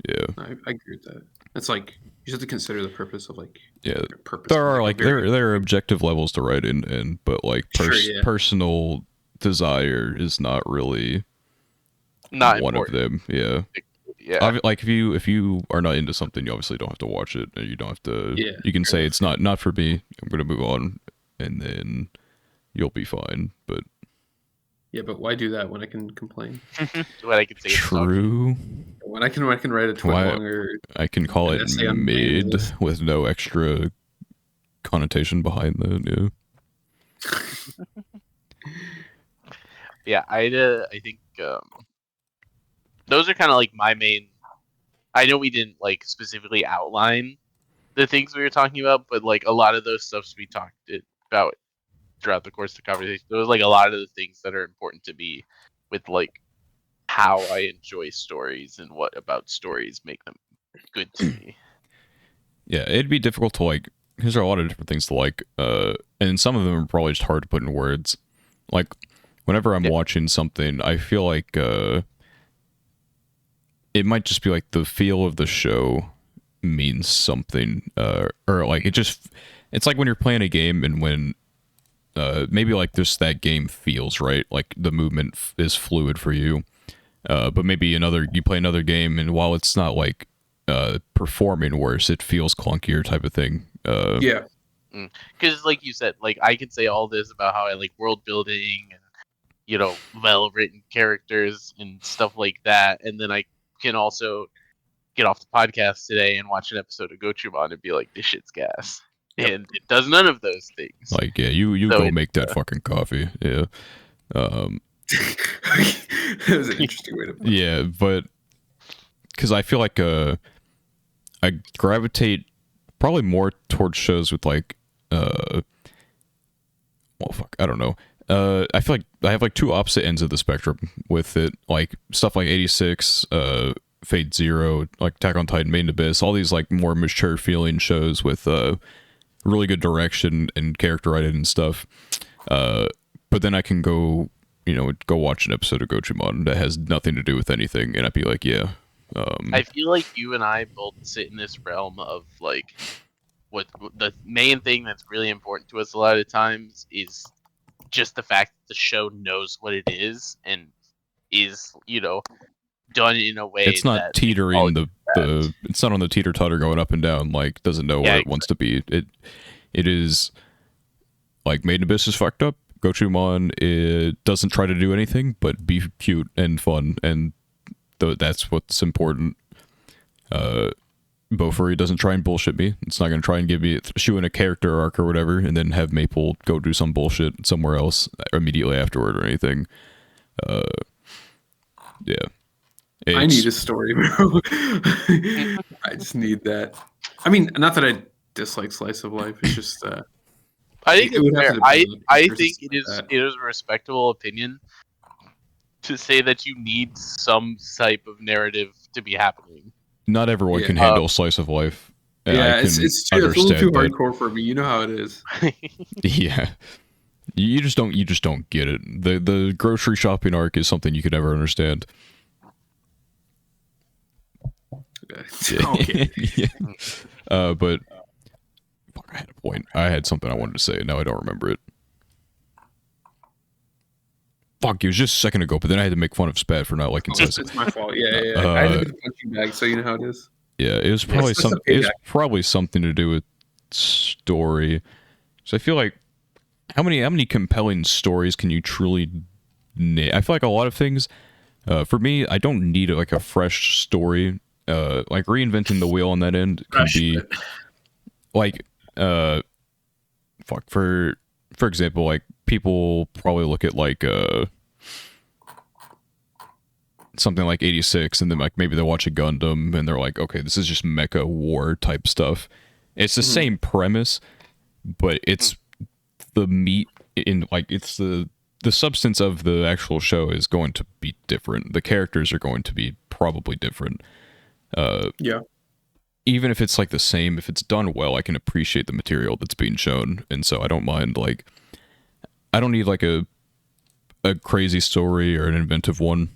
Yeah,
I agree with that. It's like you just have to consider the purpose of like
yeah.
purpose.
There
in,
are
a
like
very
there are objective levels to write in, but like
sure, yeah.
personal desire is not really
not
one of
important.
them. Yeah.
Yeah,
Like if you are not into something, you obviously don't have to watch it, and you don't have to.
Yeah,
You can
fair
say
enough.
it's not for me. I'm gonna move on, and then you'll be fine. But
Yeah, but why do that when I can complain?
what I could say it's not
true,
When I can write a twit
why
longer
I can call
an
it
essay on
mid
manliness.
with no extra connotation behind that. Yeah.
Yeah, I think those are kind of like my main. I know we didn't like specifically outline the things we were talking about, but like a lot of those stuffs we talked about throughout the course of the conversation. There was like a lot of the things that are important to me with like how I enjoy stories and what about stories make them good to me.
Yeah, it'd be difficult to like because there are a lot of different things to like, and some of them are probably just hard to put in words. Like whenever I'm
Yeah.
watching something, I feel like it might just be like the feel of the show means something, or like it's like when you're playing a game and when maybe like this that game feels right, like the movement is fluid for you. But maybe you play another game and while it's not like performing worse, it feels clunkier type of thing.
Yeah,
Because like you said, like I could say all this about how I like world building and well written characters and stuff like that, and then I can also get off the podcast today and watch an episode of Gochuucast and be like, this shit's gas.
Yep.
And it does none of those things.
Like yeah, you
So
go
it's,
make that fucking coffee. Yeah.
that was an interesting way to put it.
Yeah, but because I feel like I gravitate probably more towards shows with like well fuck I don't know. I feel like I have like two opposite ends of the spectrum with it, like stuff like 86, Fate Zero, like Attack on Titan, Made in Abyss, all these like more mature feeling shows with really good direction and character writing and stuff. But then I can go watch an episode of Gochumon that has nothing to do with anything, and I'd be like, yeah.
I feel like you and I both sit in this realm of like what the main thing that's really important to us a lot of times is just the fact that the show knows what it is and is done in a way
It's not
that makes all
teetering
of
the it's not on the teeter totter going up and down, like doesn't know
yeah,
where it wants to be. It is like Made in Abyss is fucked up. Gochumon it doesn't try to do anything but be cute and fun, and that's what's important. Bofuri doesn't try and bullshit me. It's not going to try and give me shoe in a character arc or whatever, and then have Maple go do some bullshit somewhere else immediately afterward or anything. Yeah,
I need a story, bro. I just need that. I mean, not that I dislike slice of life. It's just
I think
it would
it's
have
fair.
to develop
I
versus
think it is a respectable opinion to say that you need some type of narrative to be happening.
not everyone
Yeah.
can handle slice of life. And
Yeah,
I
it's
can
it's true. It's a little too
understand that.
hardcore for me. You know how it is.
Yeah, you just don't get it. The grocery shopping arc is something you could never understand.
Okay.
Yeah. But fuck, I had a point. I had something I wanted to say. Now I don't remember it. Fuck, it was just a second ago, but then I had to make fun of Spat for not liking
It's,
Slice.
it's my fault. Yeah. I had to be the punching bag, so you know how it is.
Yeah, it was probably
it's just a
it was
payback.
probably something to do with story. So I feel like how many compelling stories can you truly? I feel like a lot of things. For me, I don't need like a fresh story. Like reinventing the wheel on that end can be like, fuck for example, like people probably look at like something like 86, and then like maybe they'll watch a Gundam and they're like, okay, this is just mecha war type stuff. It's the same premise, but it's the meat in like it's the substance of the actual show is going to be different. The characters are going to be probably different.
Yeah.
Even if it's like the same, if it's done well, I can appreciate the material that's being shown, and so I don't mind. Like, I don't need like a crazy story or an inventive one.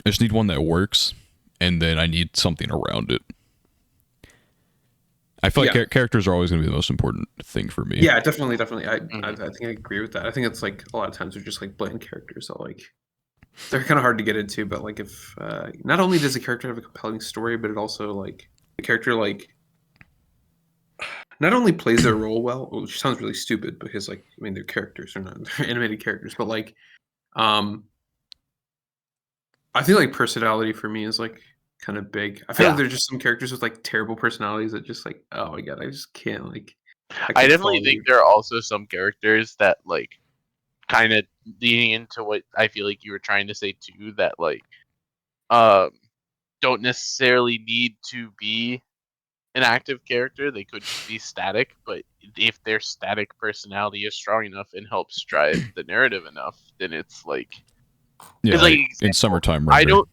I just need one that works, and then I need something around it. I feel like characters are always going to be the most important thing for me.
Yeah, definitely. I think I agree with that. I think it's like a lot of times they're just like bland characters that like they're kind of hard to get into. But like if not only does the character have a compelling story, but it also like the character like not only plays their role well, which sounds really stupid because like I mean they're characters, they're not they're animated characters, but like I feel like personality for me is like kind of big. I feel like there's just some characters with like terrible personalities that just like, oh my god, I just can't like.
I definitely think there are also some characters that like kind of leaning into what I feel like you were trying to say too, that like don't necessarily need to be an active character. They could just be static, but if their static personality is strong enough and helps drive the narrative enough, then it's like
like in Summertime Render.
I don't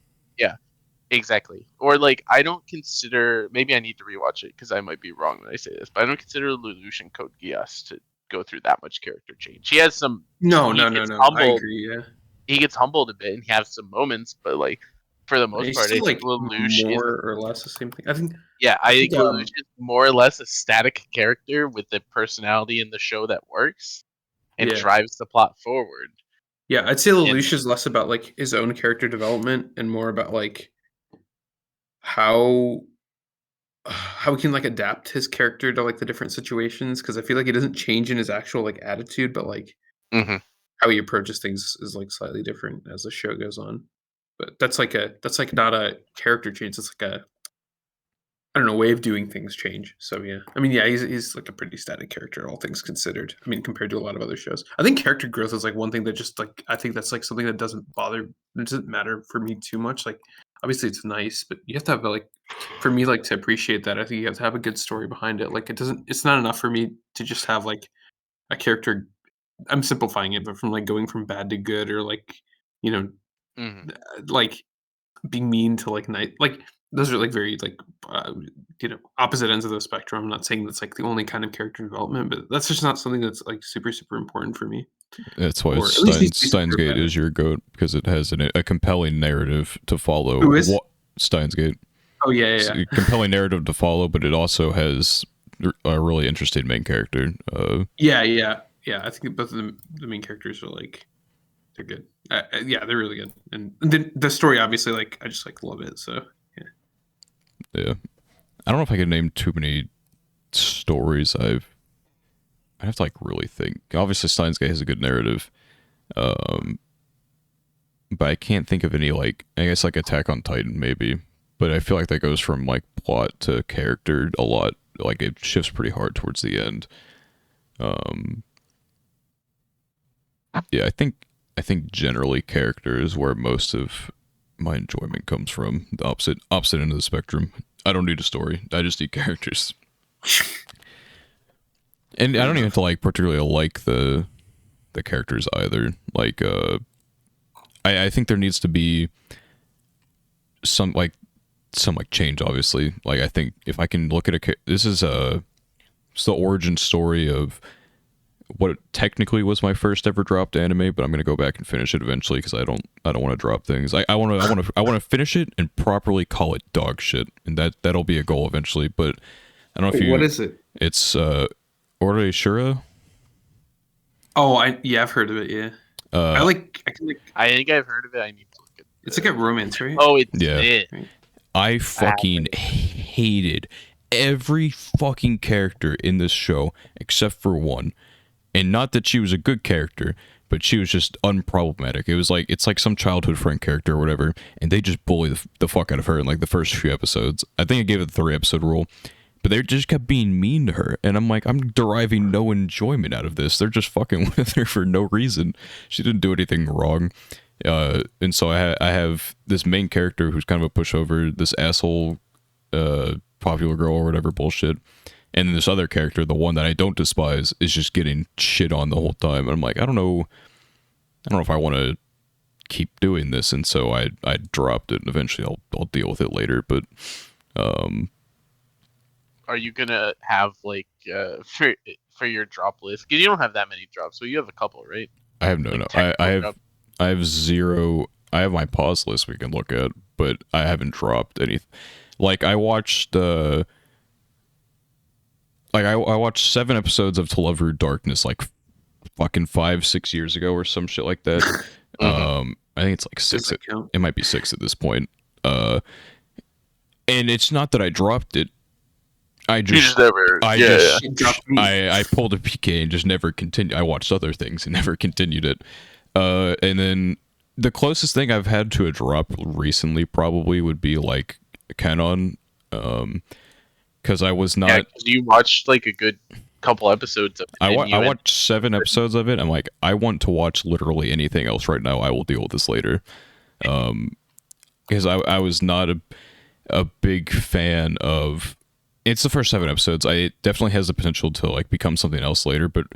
exactly. Or like I don't consider, maybe I need to rewatch it because I might be wrong when I say this, but I don't consider Lelouch and Code Geass to go through that much character change. He has some
no. I agree, yeah.
He gets humbled a bit and he has some moments, but like for the most part, I think
like
Lelouch
more or less the same thing. I think
I think Lelouch is more or less a static character with the personality in the show that works and drives the plot forward.
Yeah, I'd say Lelouch is less about like his own character development and more about like how he can like adapt his character to like the different situations, because I feel like he doesn't change in his actual like attitude, but like how he approaches things is like slightly different as the show goes on. But that's like not a character change. It's like a I don't know, way of doing things change. So yeah, I mean, yeah, he's like a pretty static character, all things considered. I mean, compared to a lot of other shows, I think character growth is like one thing that just like I think that's like something that doesn't matter for me too much. Like, obviously, it's nice, but you have to have like, for me, like to appreciate that, I think you have to have a good story behind it. Like, it's not enough for me to just have like a character. I'm simplifying it, but from like going from bad to good, or like, you know, like being mean to like night, like those are like very like opposite ends of the spectrum. I'm not saying that's like the only kind of character development, but that's just not something that's like super important for me.
That's why Steins Gate is your GOAT, because it has a compelling narrative to follow.
Who is
Steins Gate?
Oh yeah.
Compelling narrative to follow, but it also has a really interesting main character.
Yeah. I think both of the main characters are like they're good. Yeah, they're really good, and the story obviously like I just like love it. So
yeah, I don't know if I can name too many stories I have to like really think. Obviously, Steins Gate has a good narrative, but I can't think of any like I guess like Attack on Titan maybe. But I feel like that goes from like plot to character a lot. Like it shifts pretty hard towards the end. Yeah, I think generally character is where most of my enjoyment comes from. The opposite end of the spectrum. I don't need a story. I just need characters. And I don't even have to like particularly like the characters either. Like I think there needs to be some change, obviously. Like I think if I can look at this is it's the origin story of what technically was my first ever dropped anime, but I'm gonna go back and finish it eventually because I don't want to drop things. I want to finish it and properly call it dog shit, and that'll be a goal eventually. But I don't know if you.
What is it?
It's Ore Shura.
Oh, I've heard of it. Yeah, I
think I've heard of it. I need to look at it.
It's like a romance, right?
Oh, it's it.
Right.
I fucking hated every fucking character in this show except for one. And not that she was a good character, but she was just unproblematic. It's like some childhood friend character or whatever, and they just bully the fuck out of her in like the first few episodes. I think I gave it the 3-episode rule, but they just kept being mean to her, and I'm like, I'm deriving no enjoyment out of this. They're just fucking with her for no reason. She didn't do anything wrong. And so I have this main character who's kind of a pushover, this asshole popular girl or whatever bullshit, and then this other character, the one that I don't despise, is just getting shit on the whole time. And I'm like, I don't know if I want to keep doing this, and so I dropped it. And eventually, I'll deal with it later. But
are you gonna have like for your drop list? Because you don't have that many drops, so you have a couple, right?
I have I have zero. I have my pause list we can look at, but I haven't dropped any. Like I watched I watched 7 episodes of To Love Through Darkness like fucking 5-6 years ago or some shit like that. I think it's like 6. It might be 6 at this point. And it's not that I dropped it. I pulled a PK and just never continued. I watched other things and never continued it. And then the closest thing I've had to a drop recently probably would be like Canon, because I was not. Yeah,
you watched like a good couple episodes of it.
I watched 7 episodes of it. I'm like, I want to watch literally anything else right now. I will deal with this later. Because I was not a big fan of. It's the first 7 episodes. It definitely has the potential to like become something else later. But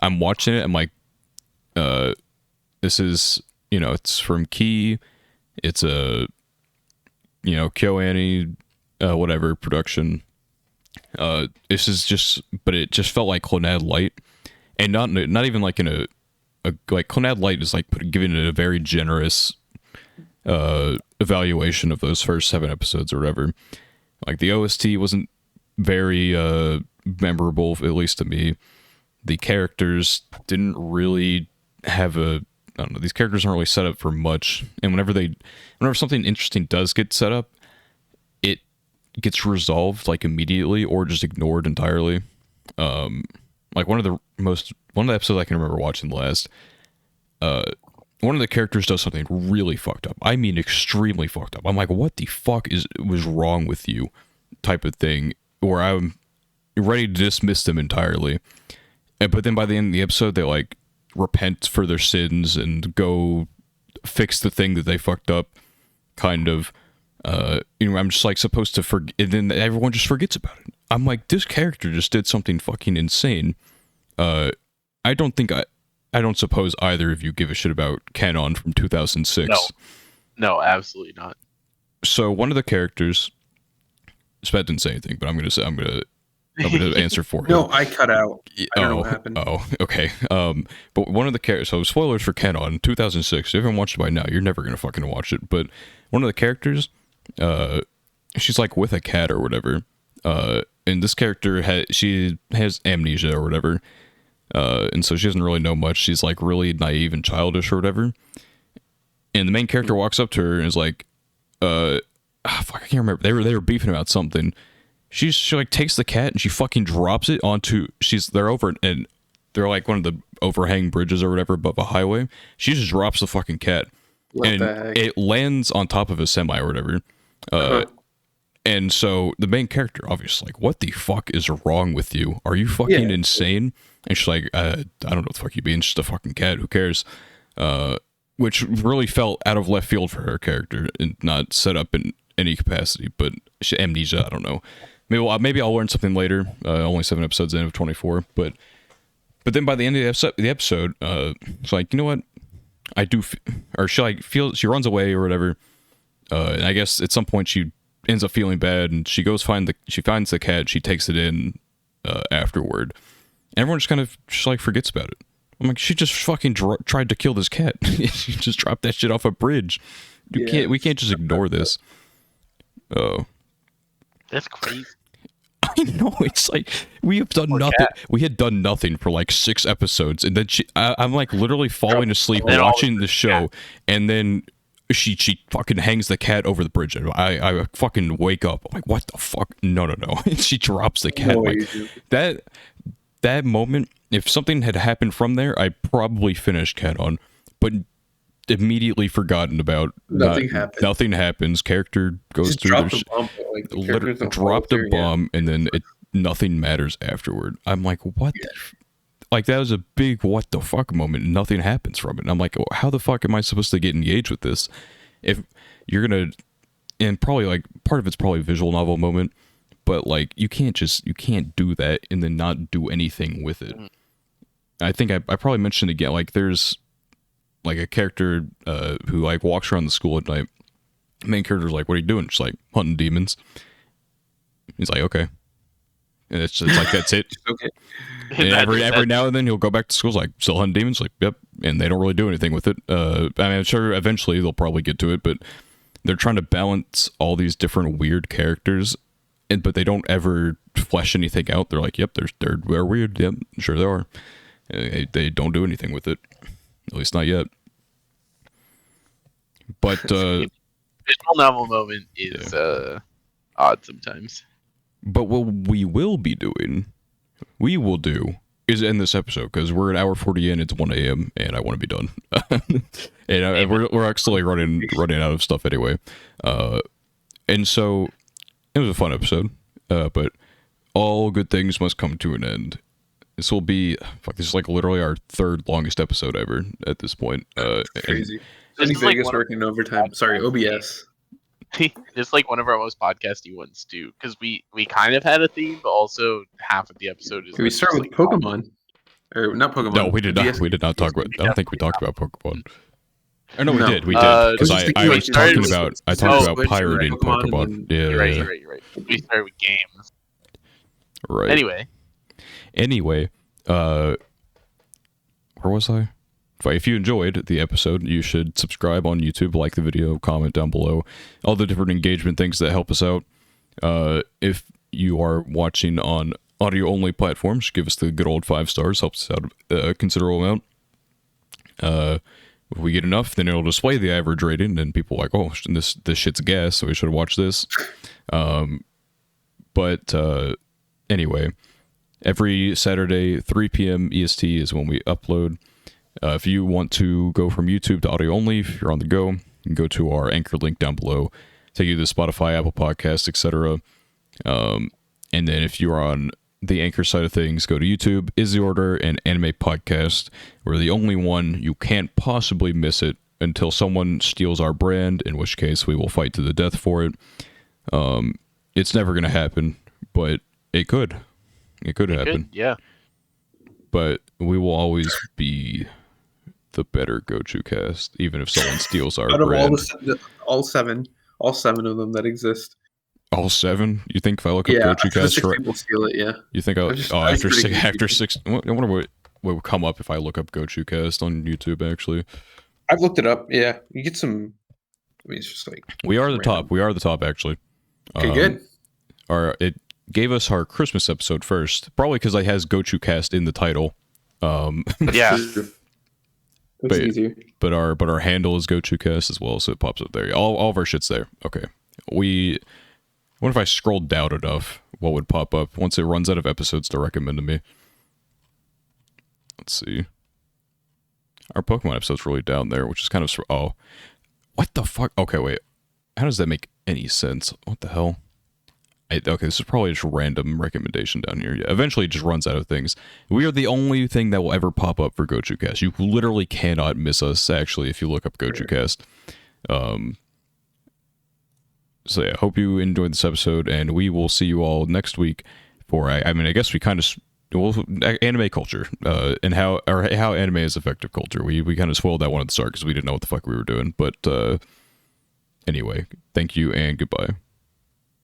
I'm watching it. I'm like, this is, it's from Key. It's a, KyoAni, whatever production. This is just, but it just felt like Clonad Light, and not even like in a like Clonad Light is like giving it a very generous evaluation of those first 7 episodes or whatever. Like the OST wasn't very memorable, at least to me. The characters didn't really have I don't know, these characters aren't really set up for much, and whenever something interesting does get set up, it gets resolved like immediately or just ignored entirely. Like one of the episodes I can remember watching last, one of the characters does something really fucked up. I mean extremely fucked up. I'm like, what the fuck was wrong with you? Type of thing, where I'm ready to dismiss them entirely. But then by the end of the episode, they like repent for their sins and go fix the thing that they fucked up, kind of. I'm just like supposed to forget, and then everyone just forgets about it. I'm like, this character just did something fucking insane. I don't suppose either of you give a shit about Canon from 2006.
No, absolutely not.
So one of the characters, Spet didn't say anything, but I'm gonna answer for him.
No, I cut out. I don't know what happened.
Oh, okay. But one of the characters, so spoilers for Canon, 2006. If you haven't watched it by now, you're never gonna fucking watch it. But one of the characters, she's like with a cat or whatever. And this character she has amnesia or whatever. And so she doesn't really know much. She's like really naive and childish or whatever. And the main character walks up to her and is like, fuck, I can't remember. They were beefing about something. She like takes the cat and she fucking drops it onto. They're over and they're like one of the overhang bridges or whatever above a highway. She just drops the fucking cat, and it lands on top of a semi or whatever. And so the main character, obviously, like, what the fuck is wrong with you? Are you fucking insane? And she's like, I don't know what the fuck you mean. It's just a fucking cat. Who cares? Which really felt out of left field for her character and not set up in any capacity. But amnesia, I don't know. Maybe I'll learn something later. Only 7 episodes in of 24. But then by the end of the episode, it's like, you know what? I do, or she runs away or whatever. And I guess at some point she ends up feeling bad, and she finds the cat. She takes it in afterward. Everyone just kind of like forgets about it. I'm like, she just fucking tried to kill this cat. She just dropped that shit off a bridge. We can't just ignore this. Oh,
that's crazy.
I know, it's like we have done nothing. Cat. We had done nothing for like 6 episodes, and then I'm like literally falling asleep watching the show, and then she fucking hangs the cat over the bridge. And I fucking wake up. I'm like, what the fuck? No. She drops the cat. Like that moment. If something had happened from there, I probably finished Cat On. But immediately forgotten about.
Nothing happened.
Nothing happens. Character goes
Just
through
dropped
their
a bomb. But, like, the characters don't
dropped a
follow through,
bomb, and then nothing matters afterward. I'm like, what?
Yeah.
Like, that was a big what the fuck moment, and nothing happens from it. And I'm like, well, how the fuck am I supposed to get engaged with this? If you're gonna, and probably like part of it's probably a visual novel moment, but like you can't do that and then not do anything with it. I think I probably mentioned again, like there's like a character who like walks around the school at night. The main character's like, what are you doing? She's like, hunting demons. He's like, okay. And it's like, that's it.
Okay.
And every now and then he'll go back to school, like, still hunting demons? Like, yep. And they don't really do anything with it. I mean, I'm sure eventually they'll probably get to it, but they're trying to balance all these different weird characters, but they don't ever flesh anything out. They're like, yep, they're weird. Yep, sure they are. They don't do anything with it. At least not yet. But
visual novel moment is odd sometimes.
But what we will do is end this episode because we're an hour 40 in. It's 1 a.m. and I want to be done. And we're actually running out of stuff anyway. And so it was a fun episode. But all good things must come to an end. This will be this is like literally our third longest episode ever at this point.
Crazy.
This
Any
is like
Vegas
one of-
working overtime. Sorry, OBS.
It's like one of our most podcasty ones too, because we kind of had a theme, but also half of the episode is.
Can we start with Pokemon? Or not Pokemon.
No, we did not.
DS.
We did not talk about. I don't think we talked about Pokemon. Or no, we
No.
did. We did because
I was just
I
thinking,
was
like,
talking
started
about.
with
I talked about
Switch,
pirating
right? Pokemon,
Pokemon.
and
Yeah,
You're right. We started with games.
right. Anyway, where was I? If you enjoyed the episode, you should subscribe on YouTube, like the video, comment down below, all the different engagement things that help us out. If you are watching on audio-only platforms, give us the good old 5 stars, helps us out a considerable amount. If we get enough, then it'll display the average rating, and people are like, oh, this shit's gas, so we should watch this. But anyway, every Saturday, 3 p.m. EST is when we upload. If you want to go from YouTube to audio only, if you're on the go, you can go to our anchor link down below, take you to Spotify, Apple Podcasts, etc. And then if you're on the anchor side of things, go to YouTube, Is the Order, and Anime Podcast. We're the only one. You can't possibly miss it until someone steals our brand, in which case we will fight to the death for it. It's never going to happen, but it could. It could happen.
Yeah.
But we will always be the better Gochuucast, even if someone steals our
Out of
brand.
all seven of them that exist.
All 7? You think if I look up
Yeah, after the
Gochuucast,
6 people steal it. Yeah.
you think I'll,
just-
after
pretty
six,
good.
after 6? I wonder what would come up if I look up Gochuucast on YouTube. Actually,
I've looked it up. Yeah, you get some. I mean, it's just like
we are the
random.
top. We are the top. Actually,
Okay, good.
It gave us our Christmas episode first, probably because it has Gochuucast in the title.
Yeah.
That's
But-
easier.
But our handle is Gochuucast as well, so it pops up there. All of our shit's there. Okay. What if I scrolled down enough? What would pop up once it runs out of episodes to recommend to me? Let's see. Our Pokemon episode's really down there, which is kind of... Oh. What the fuck? Okay, wait. How does that make any sense? What the hell? Okay, this is probably just a random recommendation down here. Yeah, eventually it just runs out of things. We are the only thing that will ever pop up for Gochuucast. You literally cannot miss us, actually, if you look up Gochuucast. So yeah, hope you enjoyed this episode, and we will see you all next week for, I mean, I guess we kind of... Well, anime culture, and how anime is effective culture. We kind of spoiled that one at the start because we didn't know what the fuck we were doing. But anyway, thank you and goodbye.